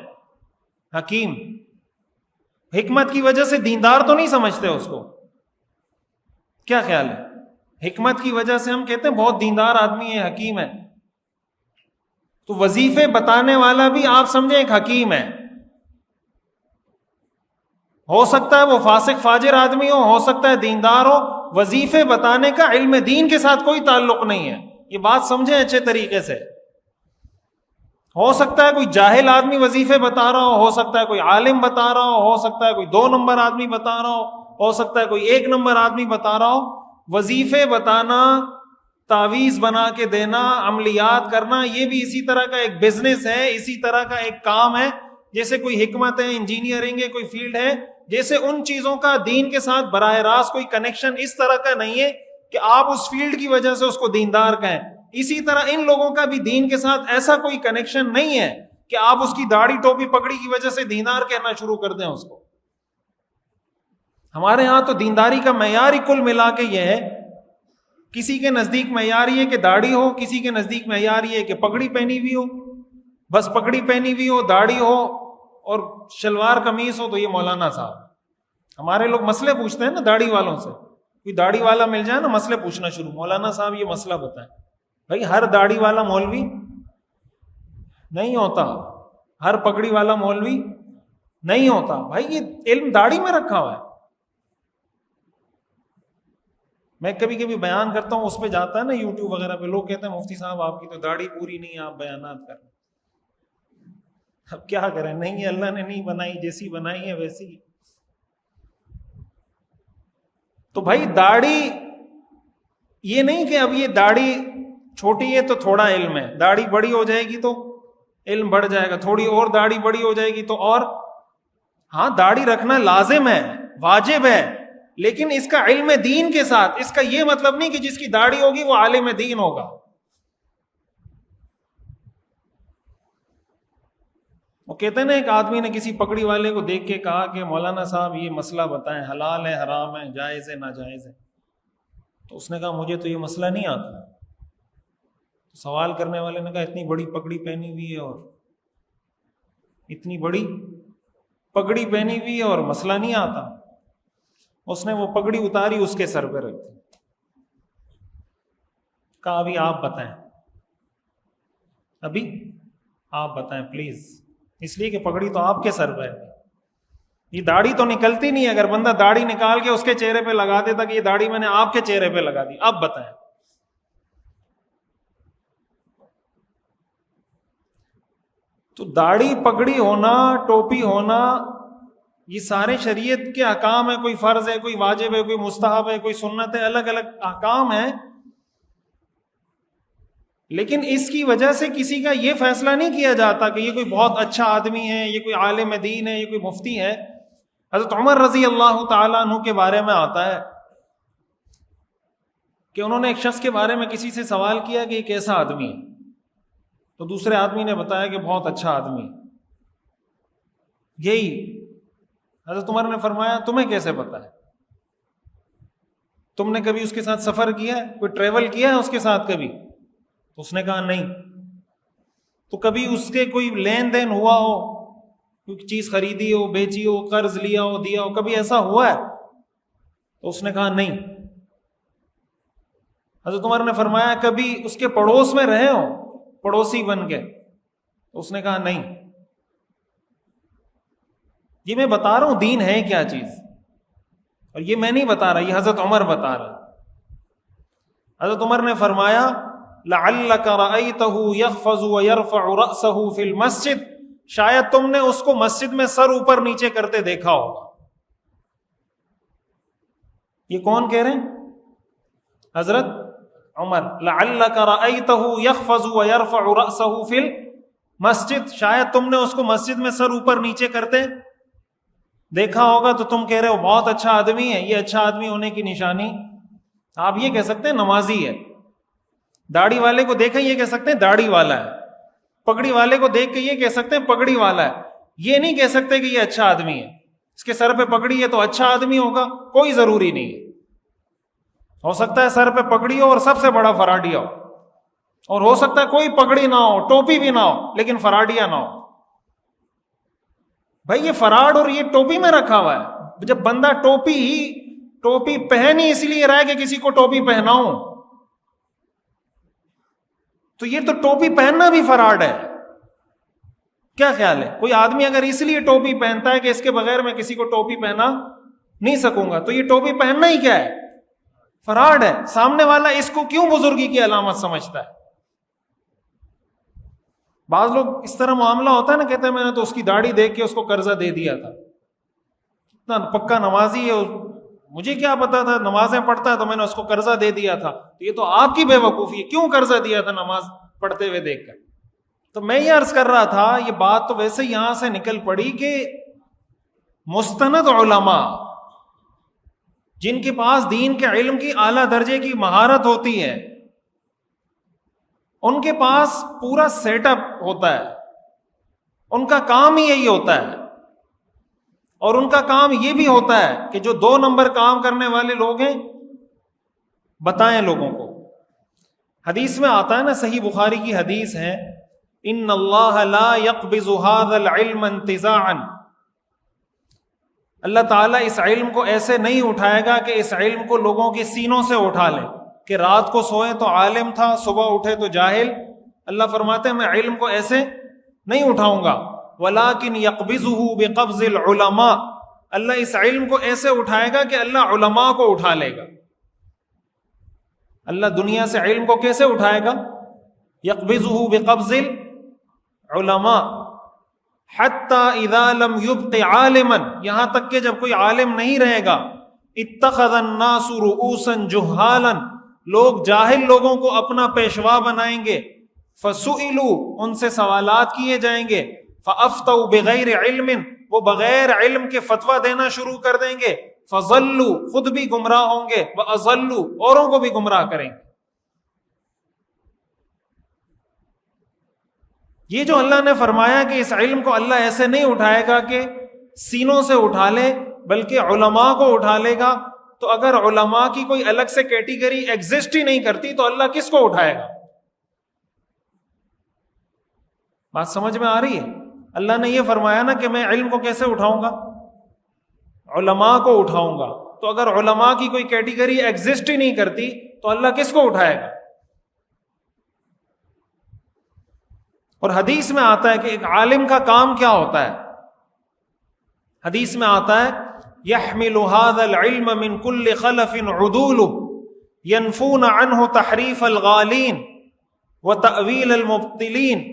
حکیم حکمت کی وجہ سے دیندار تو نہیں سمجھتے اس کو، کیا خیال ہے؟ حکمت کی وجہ سے ہم کہتے ہیں بہت دیندار آدمی ہے، حکیم ہے. تو وظیفے بتانے والا بھی آپ سمجھیں ایک حکیم ہے. ہو سکتا ہے وہ فاسق فاجر آدمی ہو سکتا ہے دیندار ہو، وظیفے بتانے کا علم دین کے ساتھ کوئی تعلق نہیں ہے. یہ بات سمجھیں اچھے طریقے سے. ہو سکتا ہے کوئی جاہل آدمی وظیفے بتا رہا ہو سکتا ہے کوئی عالم بتا رہا ہو سکتا ہے کوئی 2 نمبر آدمی بتا رہا ہو سکتا ہے کوئی 1 نمبر آدمی بتا رہا ہو. وظیفے بتانا، تعویذ بنا کے دینا، عملیات کرنا، یہ بھی اسی طرح کا ایک بزنس ہے، اسی طرح کا ایک کام ہے جیسے کوئی حکمت ہے، انجینئرنگ ہے، کوئی فیلڈ ہے. جیسے ان چیزوں کا دین کے ساتھ براہ راست کوئی کنیکشن اس طرح کا نہیں ہے کہ آپ اس فیلڈ کی وجہ سے اس کو دیندار کہیں، اسی طرح ان لوگوں کا بھی دین کے ساتھ ایسا کوئی کنیکشن نہیں ہے کہ آپ اس کی داڑھی ٹوپی پگڑی کی وجہ سے دیندار کہنا شروع کر دیں اس کو. ہمارے ہاں تو دینداری کا معیار ہی کل ملا کے یہ ہے، کسی کے نزدیک معیار یہ کہ داڑھی ہو، کسی کے نزدیک معیار یہ کہ پگڑی پہنی ہوئی ہو، بس پگڑی پہنی ہوئی ہو، داڑھی ہو اور شلوار قمیص ہو تو یہ مولانا صاحب. ہمارے لوگ مسئلے پوچھتے ہیں نا داڑھی والوں سے، کوئی داڑھی والا مل جائے نا مسئلے پوچھنا شروع، مولانا صاحب یہ مسئلہ بتائیں. بھائی ہر داڑھی والا مولوی نہیں ہوتا، ہر پگڑی والا مولوی نہیں ہوتا. بھائی یہ علم داڑھی میں رکھا ہوا ہے. میں کبھی کبھی بیان کرتا ہوں، اس پہ جاتا ہے نا یوٹیوب وغیرہ پہ، لوگ کہتے ہیں مفتی صاحب آپ کی تو داڑھی پوری نہیں ہے، آپ بیانات کر رہے ہیں. اب کیا کریں، نہیں ہے، اللہ نے نہیں بنائی، جیسی بنائی ہے ویسی. تو بھائی داڑھی یہ نہیں کہ اب یہ داڑھی چھوٹی ہے تو تھوڑا علم ہے، داڑھی بڑی ہو جائے گی تو علم بڑھ جائے گا، تھوڑی اور داڑھی بڑی ہو جائے گی تو اور. ہاں داڑھی رکھنا لازم ہے، واجب ہے، لیکن اس کا علم دین کے ساتھ. اس کا یہ مطلب نہیں کہ جس کی داڑھی ہوگی وہ عالم دین ہوگا. وہ کہتے ہیں نا ایک آدمی نے کسی پگڑی والے کو دیکھ کے کہا کہ مولانا صاحب یہ مسئلہ بتائیں، حلال ہے حرام ہے، جائز ہے ناجائز ہے. تو اس نے کہا مجھے تو یہ مسئلہ نہیں آتا. تو سوال کرنے والے نے کہا اتنی بڑی پگڑی پہنی ہوئی ہے اور اتنی بڑی پگڑی پہنی ہوئی ہے اور مسئلہ نہیں آتا. اس نے وہ پگڑی اتاری، اس کے سر پہ رکھ دی. کہا ابھی آپ بتائیں، ابھی آپ بتائیں پلیز، اس لیے کہ پگڑی تو آپ کے سر پہ ہے، یہ داڑھی تو نکلتی نہیں. اگر بندہ داڑھی نکال کے اس کے چہرے پہ لگا دیتا کہ یہ داڑھی میں نے آپ کے چہرے پہ لگا دی، اب بتائیں. تو داڑھی پگڑی ہونا، ٹوپی ہونا، یہ سارے شریعت کے احکام ہیں. کوئی فرض ہے، کوئی واجب ہے، کوئی مستحب ہے، کوئی سنت ہے، الگ الگ احکام ہیں. لیکن اس کی وجہ سے کسی کا یہ فیصلہ نہیں کیا جاتا کہ یہ کوئی بہت اچھا آدمی ہے، یہ کوئی عالم دین ہے، یہ کوئی مفتی ہے. حضرت عمر رضی اللہ تعالیٰ عنہ کے بارے میں آتا ہے کہ انہوں نے ایک شخص کے بارے میں کسی سے سوال کیا کہ یہ کیسا آدمی ہے، تو دوسرے آدمی نے بتایا کہ بہت اچھا آدمی ہے. یہی حضرت عمر نے فرمایا تمہیں کیسے پتا ہے؟ تم نے کبھی اس کے ساتھ سفر کیا ہے، کوئی ٹریول کیا ہے اس کے ساتھ کبھی؟ تو اس نے کہا نہیں. تو کبھی اس کے کوئی لین دین ہوا ہو، کوئی چیز خریدی ہو، بیچی ہو، قرض لیا ہو، دیا ہو، کبھی ایسا ہوا ہے؟ تو اس نے کہا نہیں. حضرت عمر نے فرمایا کبھی اس کے پڑوس میں رہے ہو، پڑوسی بن کے؟ تو اس نے کہا نہیں. یہ میں بتا رہا ہوں دین ہے کیا چیز، اور یہ میں نہیں بتا رہا، یہ حضرت عمر بتا رہا. حضرت عمر نے فرمایا لعلک رأیتہ یخفض ویرفع رأسہ فی المسجد، شاید تم نے اس کو مسجد میں سر اوپر نیچے کرتے دیکھا ہوگا. یہ کون کہہ رہے ہیں؟ حضرت عمر. لعلک رأیتہ یخفض ویرفع رأسہ فی المسجد، شاید تم نے اس کو مسجد میں سر اوپر نیچے کرتے دیکھا ہوگا. تو تم کہہ رہے ہو بہت اچھا آدمی ہے، یہ اچھا آدمی ہونے کی نشانی آپ یہ کہہ سکتے ہیں نمازی ہے. داڑھی والے کو دیکھیں یہ کہہ سکتے ہیں داڑھی والا ہے. پگڑی والے کو دیکھ کے یہ کہہ سکتے ہیں پگڑی والا ہے. یہ نہیں کہہ سکتے کہ یہ اچھا آدمی ہے، اس کے سر پہ پگڑی ہے تو اچھا آدمی ہوگا. کوئی ضروری نہیں ہے. ہو سکتا ہے سر پہ پگڑی ہو اور سب سے بڑا فراڈیا ہو، اور ہو سکتا ہے کوئی پگڑی نہ ہو، ٹوپی بھی نہ ہو، لیکن فراڈیا نہ ہو. بھائی یہ فراڈ اور یہ ٹوپی میں رکھا ہوا ہے. جب بندہ ٹوپی ہی ٹوپی پہن ہی اس لیے رہا ہے کہ کسی کو ٹوپی پہناؤں، تو یہ تو ٹوپی پہننا بھی فراڈ ہے. کیا خیال ہے؟ کوئی آدمی اگر اس لیے ٹوپی پہنتا ہے کہ اس کے بغیر میں کسی کو ٹوپی پہنا نہیں سکوں گا، تو یہ ٹوپی پہننا ہی کیا ہے؟ فراڈ ہے. سامنے والا اس کو کیوں بزرگی کی علامت سمجھتا ہے؟ بعض لوگ اس طرح معاملہ ہوتا ہے نا، کہتے ہیں میں نے تو اس کی داڑھی دیکھ کے اس کو قرضہ دے دیا تھا، اتنا پکا نمازی ہے، مجھے کیا پتا تھا نمازیں پڑھتا ہے تو میں نے اس کو قرضہ دے دیا تھا. تو یہ تو آپ کی بے وقوفی ہے، کیوں قرضہ دیا تھا نماز پڑھتے ہوئے دیکھ کر؟ تو میں یہ عرض کر رہا تھا، یہ بات تو ویسے یہاں سے نکل پڑی کہ مستند علماء جن کے پاس دین کے علم کی اعلیٰ درجے کی مہارت ہوتی ہے، ان کے پاس پورا سیٹ اپ ہوتا ہے، ان کا کام ہی یہی ہوتا ہے. اور ان کا کام یہ بھی ہوتا ہے کہ جو 2 نمبر کام کرنے والے لوگ ہیں بتائیں لوگوں کو. حدیث میں آتا ہے نا، صحیح بخاری کی حدیث ہے، ان اللہ لا يقبض هذا العلم انتزاعا، اللہ تعالیٰ اس علم کو ایسے نہیں اٹھائے گا کہ اس علم کو لوگوں کے سینوں سے اٹھا لے، کہ رات کو سوئے تو عالم تھا، صبح اٹھے تو جاہل. اللہ فرماتے ہیں میں علم کو ایسے نہیں اٹھاؤں گا، ولیکن یقبضہ بقبض العلماء، اللہ اس علم کو ایسے اٹھائے گا کہ اللہ علماء کو اٹھا لے گا. اللہ دنیا سے علم کو کیسے اٹھائے گا؟ یقبضہ بقبض العلماء حتی اذا لم یبق عالما، یہاں تک کہ جب کوئی عالم نہیں رہے گا، اتخذ الناس رؤوسا جہالا، لوگ جاہل لوگوں کو اپنا پیشوا بنائیں گے، فسئلوا، ان سے سوالات کیے جائیں گے، فافتوا بغیر علم، وہ بغیر علم کے فتویٰ دینا شروع کر دیں گے، فضلوا، خود بھی گمراہ ہوں گے، واضلوا، اوروں کو بھی گمراہ کریں گے. یہ جو اللہ نے فرمایا کہ اس علم کو اللہ ایسے نہیں اٹھائے گا کہ سینوں سے اٹھا لے، بلکہ علماء کو اٹھا لے گا، تو اگر علماء کی کوئی الگ سے کیٹیگری ایگزسٹ ہی نہیں کرتی تو اللہ کس کو اٹھائے گا؟ بات سمجھ میں آ رہی ہے؟ اللہ نے یہ فرمایا نا کہ میں علم کو کیسے اٹھاؤں گا؟ علماء کو اٹھاؤں گا. تو اگر علماء کی کوئی کیٹیگری ایگزسٹ ہی نہیں کرتی تو اللہ کس کو اٹھائے گا؟ اور حدیث میں آتا ہے کہ ایک عالم کا کام کیا ہوتا ہے. حدیث میں آتا ہے يحمل هذا العلم من كل خلف عدول ينفون عنه تحریف الغالین وتأویل المبطلین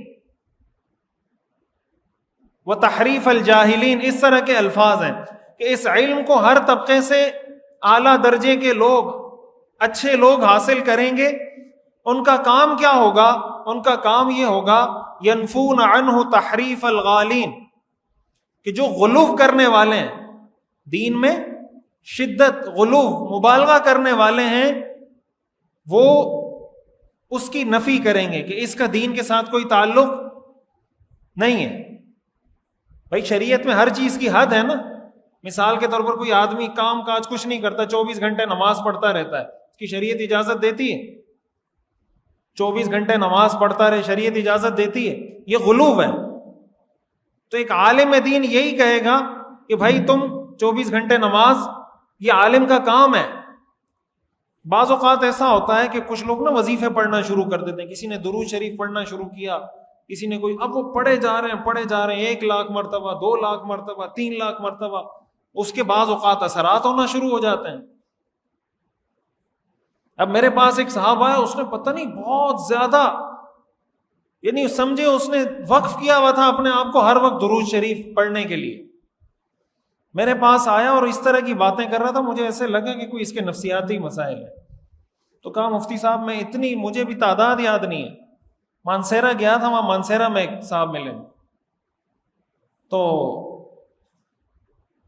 وتحریف الجاہلین. اس طرح کے الفاظ ہیں کہ اس علم کو ہر طبقے سے اعلیٰ درجے کے لوگ، اچھے لوگ حاصل کریں گے. ان کا کام کیا ہوگا؟ ان کا کام یہ ہوگا ینفون عنہ تحریف الغالین، کہ جو غلو کرنے والے ہیں دین میں، شدت، غلو، مبالغہ کرنے والے ہیں، وہ اس کی نفی کریں گے کہ اس کا دین کے ساتھ کوئی تعلق نہیں ہے. بھائی شریعت میں ہر چیز کی حد ہے نا. مثال کے طور پر کوئی آدمی کام کاج کچھ نہیں کرتا، 24 گھنٹے نماز پڑھتا رہتا ہے، اس کی شریعت اجازت دیتی ہے؟ 24 گھنٹے نماز پڑھتا رہے، شریعت اجازت دیتی ہے؟ یہ غلو ہے. تو ایک عالم دین یہی کہے گا کہ بھائی تم 24 گھنٹے نماز، یہ عالم کا کام ہے. بعض اوقات ایسا ہوتا ہے کہ کچھ لوگ نا وظیفے پڑھنا شروع کر دیتے ہیں. کسی نے درود شریف پڑھنا شروع کیا، کسی نے کوئی، اب وہ پڑھے جا رہے ہیں 1 لاکھ مرتبہ، 2 لاکھ مرتبہ، 3 لاکھ مرتبہ. اس کے بعض اوقات اثرات ہونا شروع ہو جاتے ہیں. اب میرے پاس ایک صاحب آیا، اس نے پتہ نہیں بہت زیادہ، یعنی سمجھے اس نے وقف کیا ہوا تھا اپنے آپ کو ہر وقت درود شریف پڑھنے کے لیے. میرے پاس آیا اور اس طرح کی باتیں کر رہا تھا، مجھے ایسے لگا کہ کوئی اس کے نفسیاتی مسائل ہیں. تو کہا مفتی صاحب میں اتنی، مجھے بھی تعداد یاد نہیں ہے، مانسیرا گیا تھا، وہاں مانسیرا میں ایک صاحب ملے، تو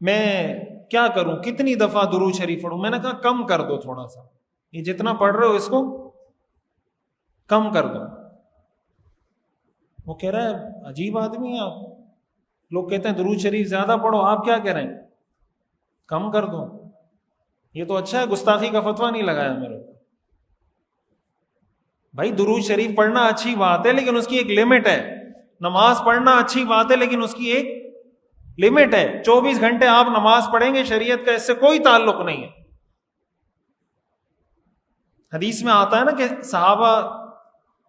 میں کیا کروں، کتنی دفعہ درود شریف پڑھوں؟ میں نے کہا کم کر دو تھوڑا سا، یہ جتنا پڑھ رہے ہو اس کو کم کر دو. وہ کہہ رہا ہے عجیب آدمی ہے آپ، لوگ کہتے ہیں درود شریف زیادہ پڑھو، آپ کیا کہہ رہے ہیں کم کر دو؟ یہ تو اچھا ہے، گستاخی کا فتویٰ نہیں لگایا میرے. بھائی درود شریف پڑھنا اچھی بات ہے لیکن اس کی ایک لمٹ ہے. نماز پڑھنا اچھی بات ہے لیکن اس کی ایک لمٹ ہے. 24 گھنٹے آپ نماز پڑھیں گے، شریعت کا اس سے کوئی تعلق نہیں ہے. حدیث میں آتا ہے نا کہ صحابہ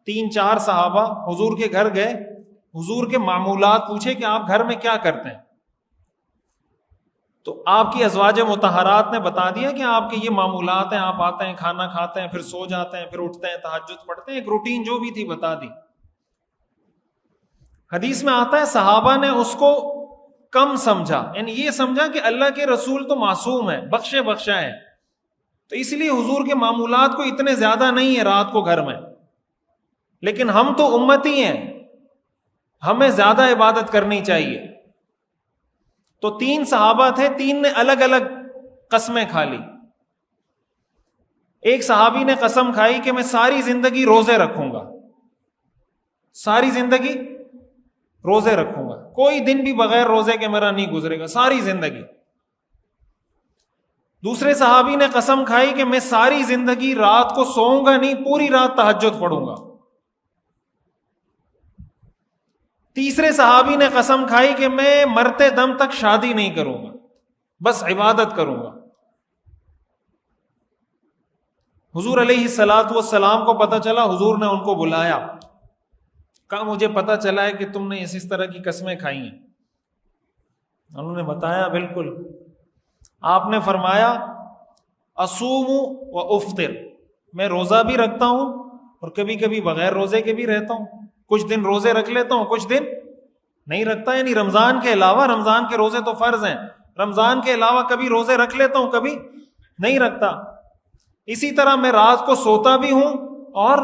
3-4 صحابہ حضور کے گھر گئے، حضور کے معمولات پوچھے کہ آپ گھر میں کیا کرتے ہیں، تو آپ کی ازواج مطہرات نے بتا دیا کہ آپ کے یہ معمولات ہیں، آپ آتے ہیں، کھانا کھاتے ہیں، پھر سو جاتے ہیں، پھر اٹھتے ہیں، تہجد پڑھتے ہیں، ایک روٹین جو بھی تھی بتا دی۔ حدیث میں آتا ہے صحابہ نے اس کو کم سمجھا، یعنی یہ سمجھا کہ اللہ کے رسول تو معصوم ہے، بخشے بخشا ہے، تو اس لیے حضور کے معمولات کو اتنے زیادہ نہیں ہے رات کو گھر میں، لیکن ہم تو امتی ہیں، ہمیں زیادہ عبادت کرنی چاہیے۔ تو 3 صحابہ تھے، 3 نے الگ الگ قسمیں کھا لی۔ ایک صحابی نے قسم کھائی کہ میں ساری زندگی روزے رکھوں گا، ساری زندگی روزے رکھوں گا، کوئی دن بھی بغیر روزے کے میرا نہیں گزرے گا ساری زندگی۔ دوسرے صحابی نے قسم کھائی کہ میں ساری زندگی رات کو سوؤں گا نہیں، پوری رات تہجد پڑھوں گا۔ تیسرے صحابی نے قسم کھائی کہ میں مرتے دم تک شادی نہیں کروں گا، بس عبادت کروں گا۔ حضور علیہ الصلوۃ والسلام کو پتہ چلا، حضور نے ان کو بلایا، کہا مجھے پتہ چلا ہے کہ تم نے اس طرح کی قسمیں کھائی ہیں۔ انہوں نے بتایا بالکل۔ آپ نے فرمایا اصوم و افطر، میں روزہ بھی رکھتا ہوں اور کبھی کبھی بغیر روزے کے بھی رہتا ہوں، کچھ دن روزے رکھ لیتا ہوں، کچھ دن نہیں رکھتا، یعنی رمضان کے علاوہ، رمضان کے روزے تو فرض ہیں، رمضان کے علاوہ کبھی روزے رکھ لیتا ہوں، کبھی نہیں رکھتا۔ اسی طرح میں رات کو سوتا بھی ہوں اور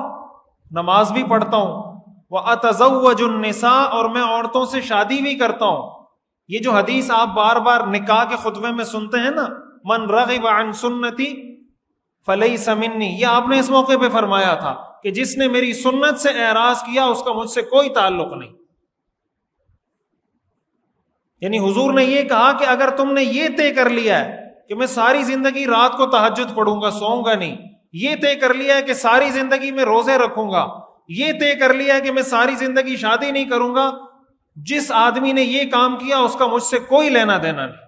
نماز بھی پڑھتا ہوں، وَأَتَزَوَّجُ النِّسَاءَ، اور میں عورتوں سے شادی بھی کرتا ہوں۔ یہ جو حدیث آپ بار بار نکاح کے خطبے میں سنتے ہیں نا، من رغب عن سنتی فلیس منی، یہ آپ نے اس موقع پہ فرمایا تھا کہ جس نے میری سنت سے اعراض کیا اس کا مجھ سے کوئی تعلق نہیں۔ یعنی حضور نے یہ کہا کہ اگر تم نے یہ طے کر لیا ہے کہ میں ساری زندگی رات کو تہجد پڑھوں گا، سوؤں گا نہیں، یہ طے کر لیا ہے کہ ساری زندگی میں روزے رکھوں گا، یہ طے کر لیا ہے کہ میں ساری زندگی شادی نہیں کروں گا، جس آدمی نے یہ کام کیا اس کا مجھ سے کوئی لینا دینا نہیں۔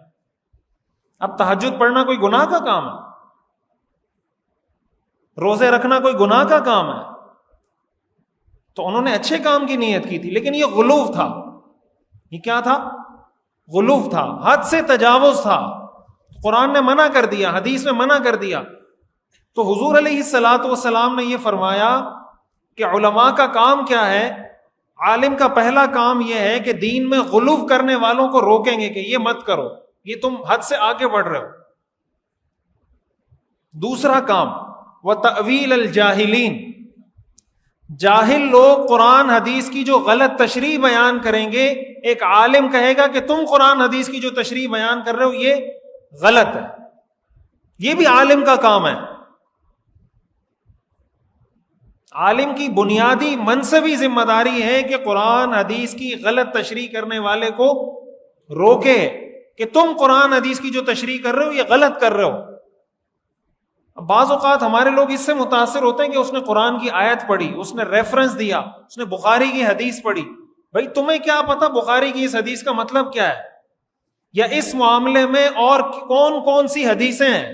اب تہجد پڑھنا کوئی گناہ کا کام ہے؟ روزے رکھنا کوئی گناہ کا کام ہے؟ تو انہوں نے اچھے کام کی نیت کی تھی، لیکن یہ غلو تھا۔ یہ کیا تھا؟ غلو تھا، حد سے تجاوز تھا۔ قرآن نے منع کر دیا، حدیث میں منع کر دیا۔ تو حضور علیہ الصلوۃ والسلام نے یہ فرمایا کہ علماء کا کام کیا ہے؟ عالم کا پہلا کام یہ ہے کہ دین میں غلو کرنے والوں کو روکیں گے کہ یہ مت کرو، یہ تم حد سے آگے بڑھ رہے ہو۔ دوسرا کام وَتَأْوِيلَ الْجَاهِلِينَ، جاہل لوگ قرآن حدیث کی جو غلط تشریح بیان کریں گے، ایک عالم کہے گا کہ تم قرآن حدیث کی جو تشریح بیان کر رہے ہو یہ غلط ہے، یہ بھی عالم کا کام ہے۔ عالم کی بنیادی منصبی ذمہ داری ہے کہ قرآن حدیث کی غلط تشریح کرنے والے کو روکے کہ تم قرآن حدیث کی جو تشریح کر رہے ہو یہ غلط کر رہے ہو۔ بعض اوقات ہمارے لوگ اس سے متاثر ہوتے ہیں کہ اس نے قرآن کی آیت پڑھی، اس نے ریفرنس دیا، اس نے بخاری کی حدیث پڑھی۔ بھائی تمہیں کیا پتا بخاری کی اس حدیث کا مطلب کیا ہے، یا اس معاملے میں اور کون کون سی حدیثیں ہیں،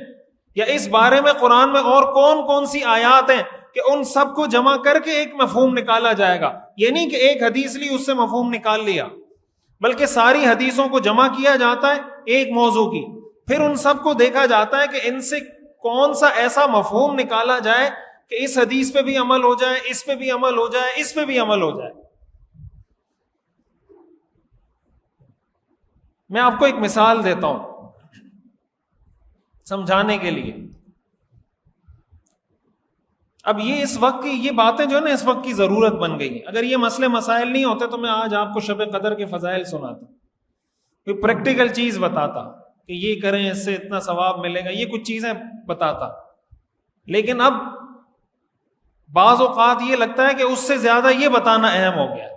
یا اس بارے میں قرآن میں اور کون کون سی آیات ہیں کہ ان سب کو جمع کر کے ایک مفہوم نکالا جائے گا۔ یہ نہیں کہ ایک حدیث لی اس سے مفہوم نکال لیا، بلکہ ساری حدیثوں کو جمع کیا جاتا ہے ایک موضوع کی، پھر ان سب کو دیکھا جاتا ہے کہ ان سے کون سا ایسا مفہوم نکالا جائے کہ اس حدیث پہ بھی عمل ہو جائے، اس پہ بھی عمل ہو جائے، اس پہ بھی عمل ہو جائے۔ میں آپ کو ایک مثال دیتا ہوں سمجھانے کے لیے۔ اب یہ اس وقت کی یہ باتیں جو ہے نا اس وقت کی ضرورت بن گئی ہیں۔ اگر یہ مسئلے مسائل نہیں ہوتے تو میں آج آپ کو شب قدر کے فضائل سناتا، کوئی پریکٹیکل چیز بتاتا کہ یہ کریں اس سے اتنا ثواب ملے گا، یہ کچھ چیزیں بتاتا۔ لیکن اب بعض اوقات یہ لگتا ہے کہ اس سے زیادہ یہ بتانا اہم ہو گیا،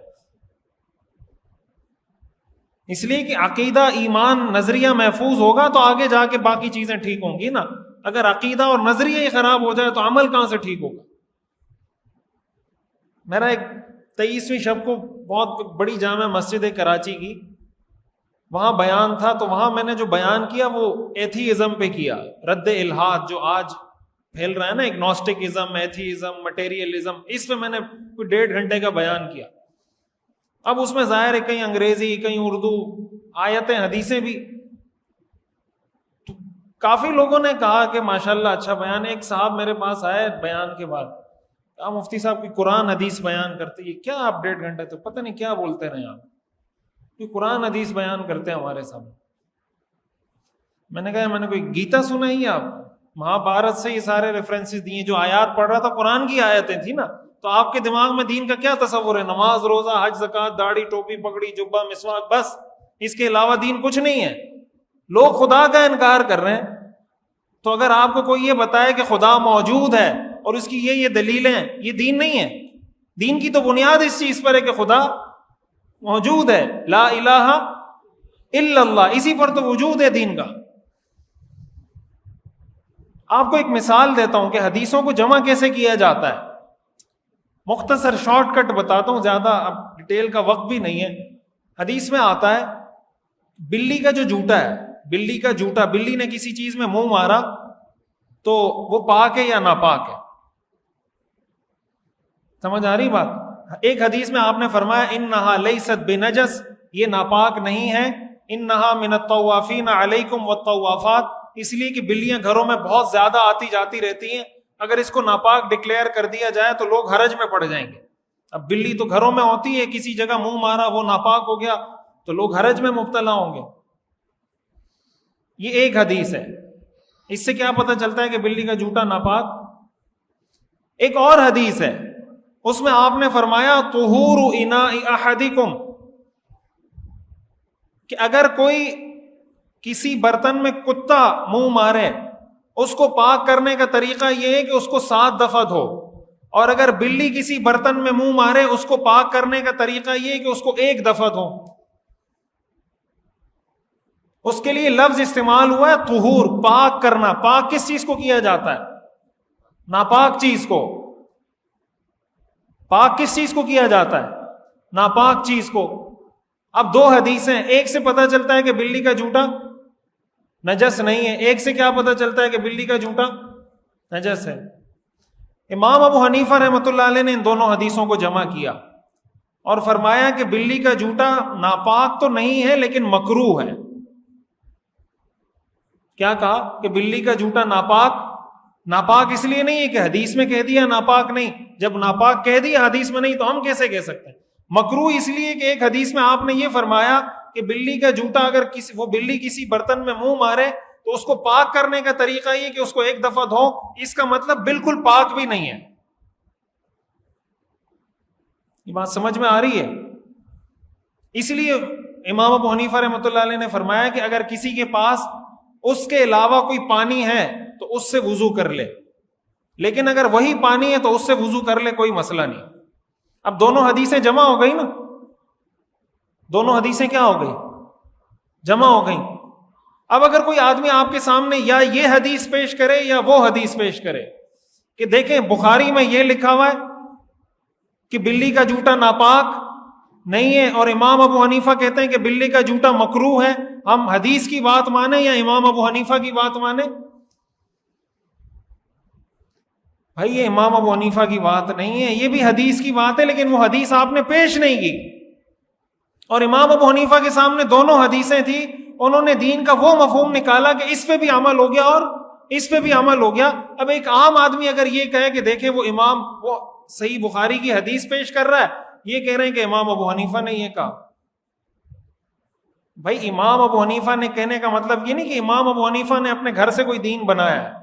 اس لیے کہ عقیدہ، ایمان، نظریہ محفوظ ہوگا تو آگے جا کے باقی چیزیں ٹھیک ہوں گی نا۔ اگر عقیدہ اور نظریہ ہی خراب ہو جائے تو عمل کہاں سے ٹھیک ہوگا؟ میرا ایک 23ویں شب کو بہت بڑی جامع مسجد کراچی کی، وہاں بیان تھا، تو وہاں میں نے جو بیان کیا وہ ایتھیزم پہ کیا، رد الحاد جو آج پھیل رہا ہے نا اگنوسٹکزم، ایتھیزم، مٹیریلزم، اس پہ میں نے 1.5 گھنٹے کا بیان کیا. اب اس میں ظاہر ہے کہیں انگریزی کہیں اردو آیتیں حدیثیں بھی. تو کافی لوگوں نے کہا کہ ماشاءاللہ اچھا بیان ہے. ایک صاحب میرے پاس آئے بیان کے بعد، کہا مفتی صاحب کی قرآن حدیث بیان کرتے، یہ کیا آپ 1.5 گھنٹے تو پتہ نہیں کیا بولتے رہے آپ، کہ قرآن حدیث بیان کرتے ہیں ہمارے سامنے. میں نے کہا میں نے کوئی گیتا سنا ہی آپ، مہا بھارت سے یہ سارے ریفرنسز دیے، جو آیات پڑھ رہا تھا قرآن کی آیتیں تھی نا. تو آپ کے دماغ میں دین کا کیا تصور ہے؟ نماز، روزہ، حج، زکوٰۃ، داڑھی، ٹوپی، پگڑی، جبہ، مسواک، بس اس کے علاوہ دین کچھ نہیں ہے. لوگ خدا کا انکار کر رہے ہیں. تو اگر آپ کو کوئی یہ بتائے کہ خدا موجود ہے اور اس کی یہ دلیلیں ہیں، یہ دین نہیں ہے. دین کی تو بنیاد اس چیز پر ہے کہ خدا موجود ہے، لا الہ الا اللہ، اسی پر تو وجود ہے دین کا. آپ کو ایک مثال دیتا ہوں کہ حدیثوں کو جمع کیسے کیا جاتا ہے. مختصر شارٹ کٹ بتاتا ہوں، زیادہ اب ڈیٹیل کا وقت بھی نہیں ہے. حدیث میں آتا ہے بلی کا جو جوٹا ہے، بلی کا جوٹا، بلی نے کسی چیز میں منہ مارا تو وہ پاک ہے یا ناپاک ہے؟ سمجھ آ رہی بات؟ ایک حدیث میں آپ نے فرمایا انہا لیست بنجس، یہ ناپاک نہیں ہے. انہا من الطوافین علیکم والطوافات، اس لیے کہ بلیاں گھروں میں بہت زیادہ آتی جاتی رہتی ہیں. اگر اس کو ناپاک ڈکلیئر کر دیا جائے تو لوگ حرج میں پڑ جائیں گے. اب بلی تو گھروں میں ہوتی ہے، کسی جگہ منہ مارا وہ ناپاک ہو گیا تو لوگ حرج میں مبتلا ہوں گے. یہ ایک حدیث ہے. اس سے کیا پتہ چلتا ہے کہ بلی کا جوتا ناپاک؟ ایک اور حدیث ہے، اس میں آپ نے فرمایا طہور اناء احدکم، کہ اگر کوئی کسی برتن میں کتا منہ مارے، اس کو پاک کرنے کا طریقہ یہ ہے کہ اس کو 7 دفعہ دھو. اور اگر بلی کسی برتن میں منہ مارے، اس کو پاک کرنے کا طریقہ یہ ہے کہ اس کو 1 دفعہ دھو. اس کے لیے لفظ استعمال ہوا ہے طہور، پاک کرنا. پاک کس چیز کو کیا جاتا ہے؟ ناپاک چیز کو. پاک کس چیز کو کیا جاتا ہے؟ ناپاک چیز کو. اب 2 حدیثیں، ایک سے پتہ چلتا ہے کہ بلی کا جوتا نجس نہیں ہے، ایک سے کیا پتہ چلتا ہے کہ بلی کا جوتا نجس ہے. امام ابو حنیفہ رحمۃ اللہ علیہ نے ان دونوں حدیثوں کو جمع کیا اور فرمایا کہ بلی کا جوتا ناپاک تو نہیں ہے لیکن مکروہ ہے. کیا کہا کہ بلی کا جوتا ناپاک اس لیے نہیں ہے کہ حدیث میں کہہ دیا ناپاک نہیں. جب ناپاک کہہ دیا حدیث میں نہیں تو ہم کیسے کہہ سکتے ہیں؟ مکروہ اس لیے کہ ایک حدیث میں آپ نے یہ فرمایا کہ بلی کا جوتا اگر وہ بلی کسی برتن میں منہ مارے تو اس کو پاک کرنے کا طریقہ یہ کہ اس کو 1 دفعہ دھو. اس کا مطلب بالکل پاک بھی نہیں ہے. یہ بات سمجھ میں آ رہی ہے؟ اس لیے امام ابو حنیفہ رحمۃ اللہ علیہ نے فرمایا کہ اگر کسی کے پاس اس کے علاوہ کوئی پانی ہے تو اس سے وضو کر لے، لیکن اگر وہی پانی ہے تو اس سے وضو کر لے، کوئی مسئلہ نہیں. اب دونوں حدیثیں جمع ہو گئی نا، دونوں حدیثیں کیا ہو گئی؟ جمع ہو گئی. اب اگر کوئی آدمی آپ کے سامنے یا یہ حدیث پیش کرے یا وہ حدیث پیش کرے کہ دیکھیں بخاری میں یہ لکھا ہوا ہے کہ بلی کا جوتا ناپاک نہیں ہے اور امام ابو حنیفہ کہتے ہیں کہ بلی کا جوتا مکروہ ہے، ہم حدیث کی بات مانیں یا امام ابو حنیفہ کی بات مانیں؟ بھائی یہ امام ابو حنیفہ کی بات نہیں ہے، یہ بھی حدیث کی بات ہے، لیکن وہ حدیث آپ نے پیش نہیں کی. اور امام ابو حنیفہ کے سامنے دونوں حدیثیں تھی، انہوں نے دین کا وہ مفہوم نکالا کہ اس پہ بھی عمل ہو گیا اور اس پہ بھی عمل ہو گیا. اب ایک عام آدمی اگر یہ کہے کہ دیکھیں وہ امام وہ صحیح بخاری کی حدیث پیش کر رہا ہے، یہ کہہ رہے ہیں کہ امام ابو حنیفہ نے یہ کہا. بھائی امام ابو حنیفہ نے کہنے کا مطلب یہ نہیں کہ امام ابو حنیفہ نے اپنے گھر سے کوئی دین بنایا ہے.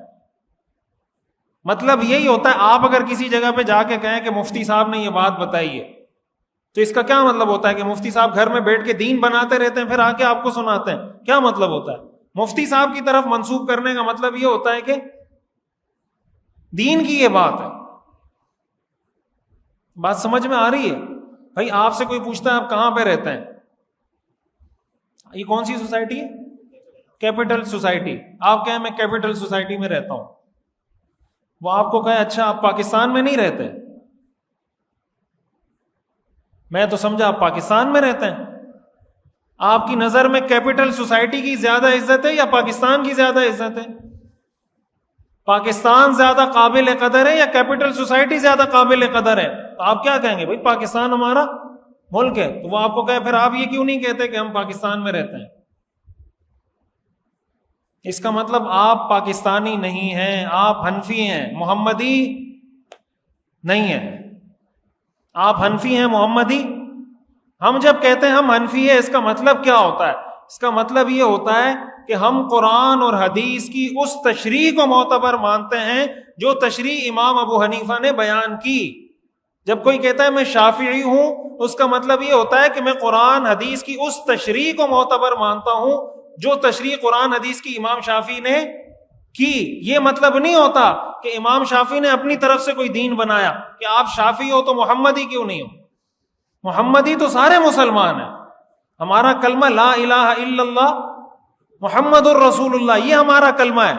مطلب یہی ہوتا ہے آپ اگر کسی جگہ پہ جا کے کہیں کہ مفتی صاحب نے یہ بات بتائی ہے تو اس کا کیا مطلب ہوتا ہے کہ مفتی صاحب گھر میں بیٹھ کے دین بناتے رہتے ہیں پھر آ کے آپ کو سناتے ہیں؟ کیا مطلب ہوتا ہے؟ مفتی صاحب کی طرف منسوب کرنے کا مطلب یہ ہوتا ہے کہ دین کی یہ بات ہے. بات سمجھ میں آ رہی ہے؟ بھائی آپ سے کوئی پوچھتا ہے آپ کہاں پہ رہتے ہیں، یہ کون سی سوسائٹی ہے؟ Capital society. آپ کہیں میں کیپٹل سوسائٹی میں رہتا ہوں، وہ آپ کو کہے اچھا آپ پاکستان میں نہیں رہتے، میں تو سمجھا آپ پاکستان میں رہتے ہیں. آپ کی نظر میں کیپٹل سوسائٹی کی زیادہ عزت ہے یا پاکستان کی زیادہ عزت ہے؟ پاکستان زیادہ قابل قدر ہے یا کیپٹل سوسائٹی زیادہ قابل قدر ہے؟ تو آپ کیا کہیں گے؟ بھائی پاکستان ہمارا ملک ہے. تو وہ آپ کو کہے پھر آپ یہ کیوں نہیں کہتے کہ ہم پاکستان میں رہتے ہیں؟ اس کا مطلب آپ پاکستانی نہیں ہیں، آپ حنفی ہیں، محمدی نہیں ہیں. آپ حنفی ہیں، محمدی. ہم جب کہتے ہیں ہم حنفی ہیں، اس کا مطلب کیا ہوتا ہے؟ اس کا مطلب یہ ہوتا ہے کہ ہم قرآن اور حدیث کی اس تشریح کو معتبر مانتے ہیں جو تشریح امام ابو حنیفہ نے بیان کی. جب کوئی کہتا ہے میں شافعی ہوں، اس کا مطلب یہ ہوتا ہے کہ میں قرآن حدیث کی اس تشریح کو معتبر مانتا ہوں جو تشریح قرآن حدیث کی امام شافعی نے کی. یہ مطلب نہیں ہوتا کہ امام شافعی نے اپنی طرف سے کوئی دین بنایا کہ آپ شافعی ہو تو محمدی کیوں نہیں ہو. محمدی تو سارے مسلمان ہیں. ہمارا کلمہ لا الہ الا اللہ محمد الرسول اللہ، یہ ہمارا کلمہ ہے.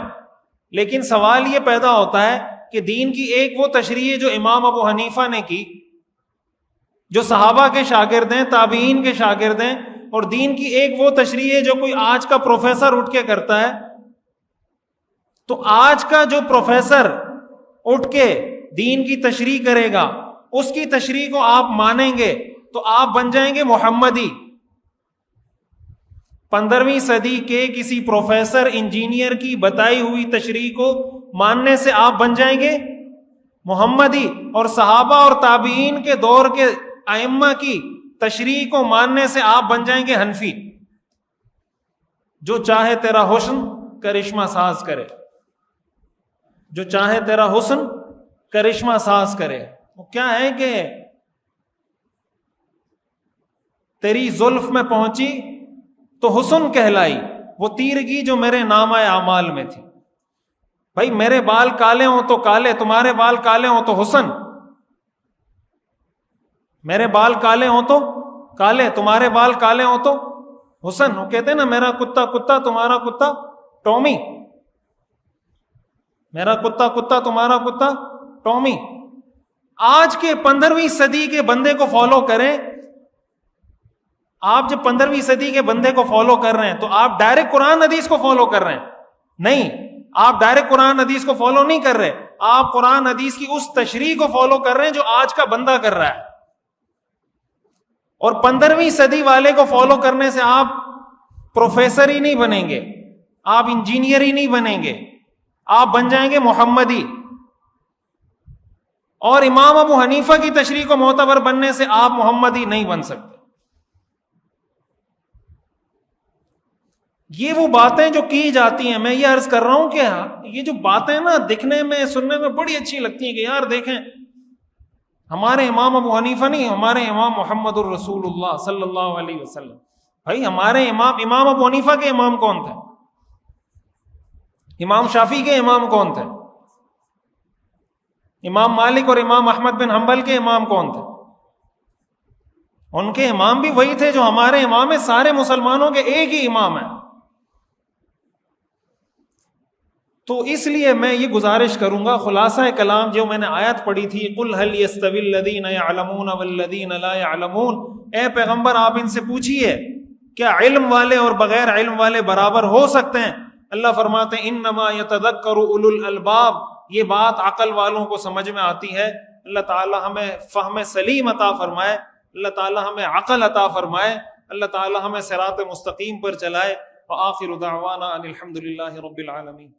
لیکن سوال یہ پیدا ہوتا ہے کہ دین کی ایک وہ تشریح ہے جو امام ابو حنیفہ نے کی، جو صحابہ کے شاگرد ہیں، تابعین کے شاگرد ہیں، اور دین کی ایک وہ تشریح ہے جو کوئی آج کا پروفیسر اٹھ کے کرتا ہے. تو آج کا جو پروفیسر اٹھ کے دین کی تشریح کرے گا، اس کی تشریح کو آپ مانیں گے تو آپ بن جائیں گے محمدی. 15ویں صدی کے کسی پروفیسر انجینئر کی بتائی ہوئی تشریح کو ماننے سے آپ بن جائیں گے محمدی، اور صحابہ اور تابعین کے دور کے ائمہ کی تشریح کو ماننے سے آپ بن جائیں گے حنفی. جو چاہے تیرا حسن کرشمہ ساز کرے، جو چاہے تیرا حسن کرشمہ ساز کرے. وہ کیا ہے کہ تیری زلف میں پہنچی تو حسن کہلائی، وہ تیرگی جو میرے نامہ اعمال میں تھی. بھائی میرے بال کالے ہوں تو کالے، تمہارے بال کالے ہوں تو حسن. میرے بال کالے ہوں تو کالے، تمہارے بال کالے ہوں تو حسن. وہ کہتے ہیں نا میرا کتا کتا تمہارا کتا ٹومی، میرا کتا کتا تمہارا کتا ٹومی. آج کے 15ویں صدی کے بندے کو فالو کریں. آپ جب 15ویں صدی کے بندے کو فالو کر رہے ہیں تو آپ ڈائریکٹ قرآن حدیث کو فالو کر رہے ہیں. نہیں، آپ ڈائریکٹ قرآن حدیث کو فالو نہیں کر رہے، آپ قرآن حدیث کی اس تشریح کو فالو کر رہے ہیں جو آج کا بندہ کر رہا ہے. اور 15ویں صدی والے کو فالو کرنے سے آپ پروفیسر ہی نہیں بنیں گے، آپ انجینئر ہی نہیں بنیں گے، آپ بن جائیں گے محمدی. اور امام ابو حنیفہ کی تشریح کو معتبر بننے سے آپ محمدی نہیں بن سکتے. یہ وہ باتیں جو کی جاتی ہیں، میں یہ عرض کر رہا ہوں کہ یہ جو باتیں نا دکھنے میں سننے میں بڑی اچھی لگتی ہیں کہ یار دیکھیں ہمارے امام ابو حنیفہ نہیں، ہمارے امام محمد الرسول اللہ صلی اللہ علیہ وسلم. بھائی ہمارے امام ابو حنیفہ کے امام کون تھے؟ امام شافعی کے امام کون تھے؟ امام مالک اور امام احمد بن حنبل کے امام کون تھے؟ ان کے امام بھی وہی تھے جو ہمارے امام ہیں. سارے مسلمانوں کے ایک ہی امام ہیں. تو اس لیے میں یہ گزارش کروں گا، خلاصہ کلام جو میں نے آیت پڑھی تھی، قل هل يستوي الذين يعلمون والذين لا يعلمون، اے پیغمبر آپ ان سے پوچھیے کیا علم والے اور بغیر علم والے برابر ہو سکتے ہیں؟ اللہ فرماتے ہیں انما يتذكر اولو الالباب، یہ بات عقل والوں کو سمجھ میں آتی ہے. اللہ تعالی ہمیں فہم سلیم عطا فرمائے، اللہ تعالی ہمیں عقل عطا فرمائے، اللہ تعالی ہمیں صراط مستقیم پر چلائے. وآخر دعوانا ان الحمد للہ رب العالمین.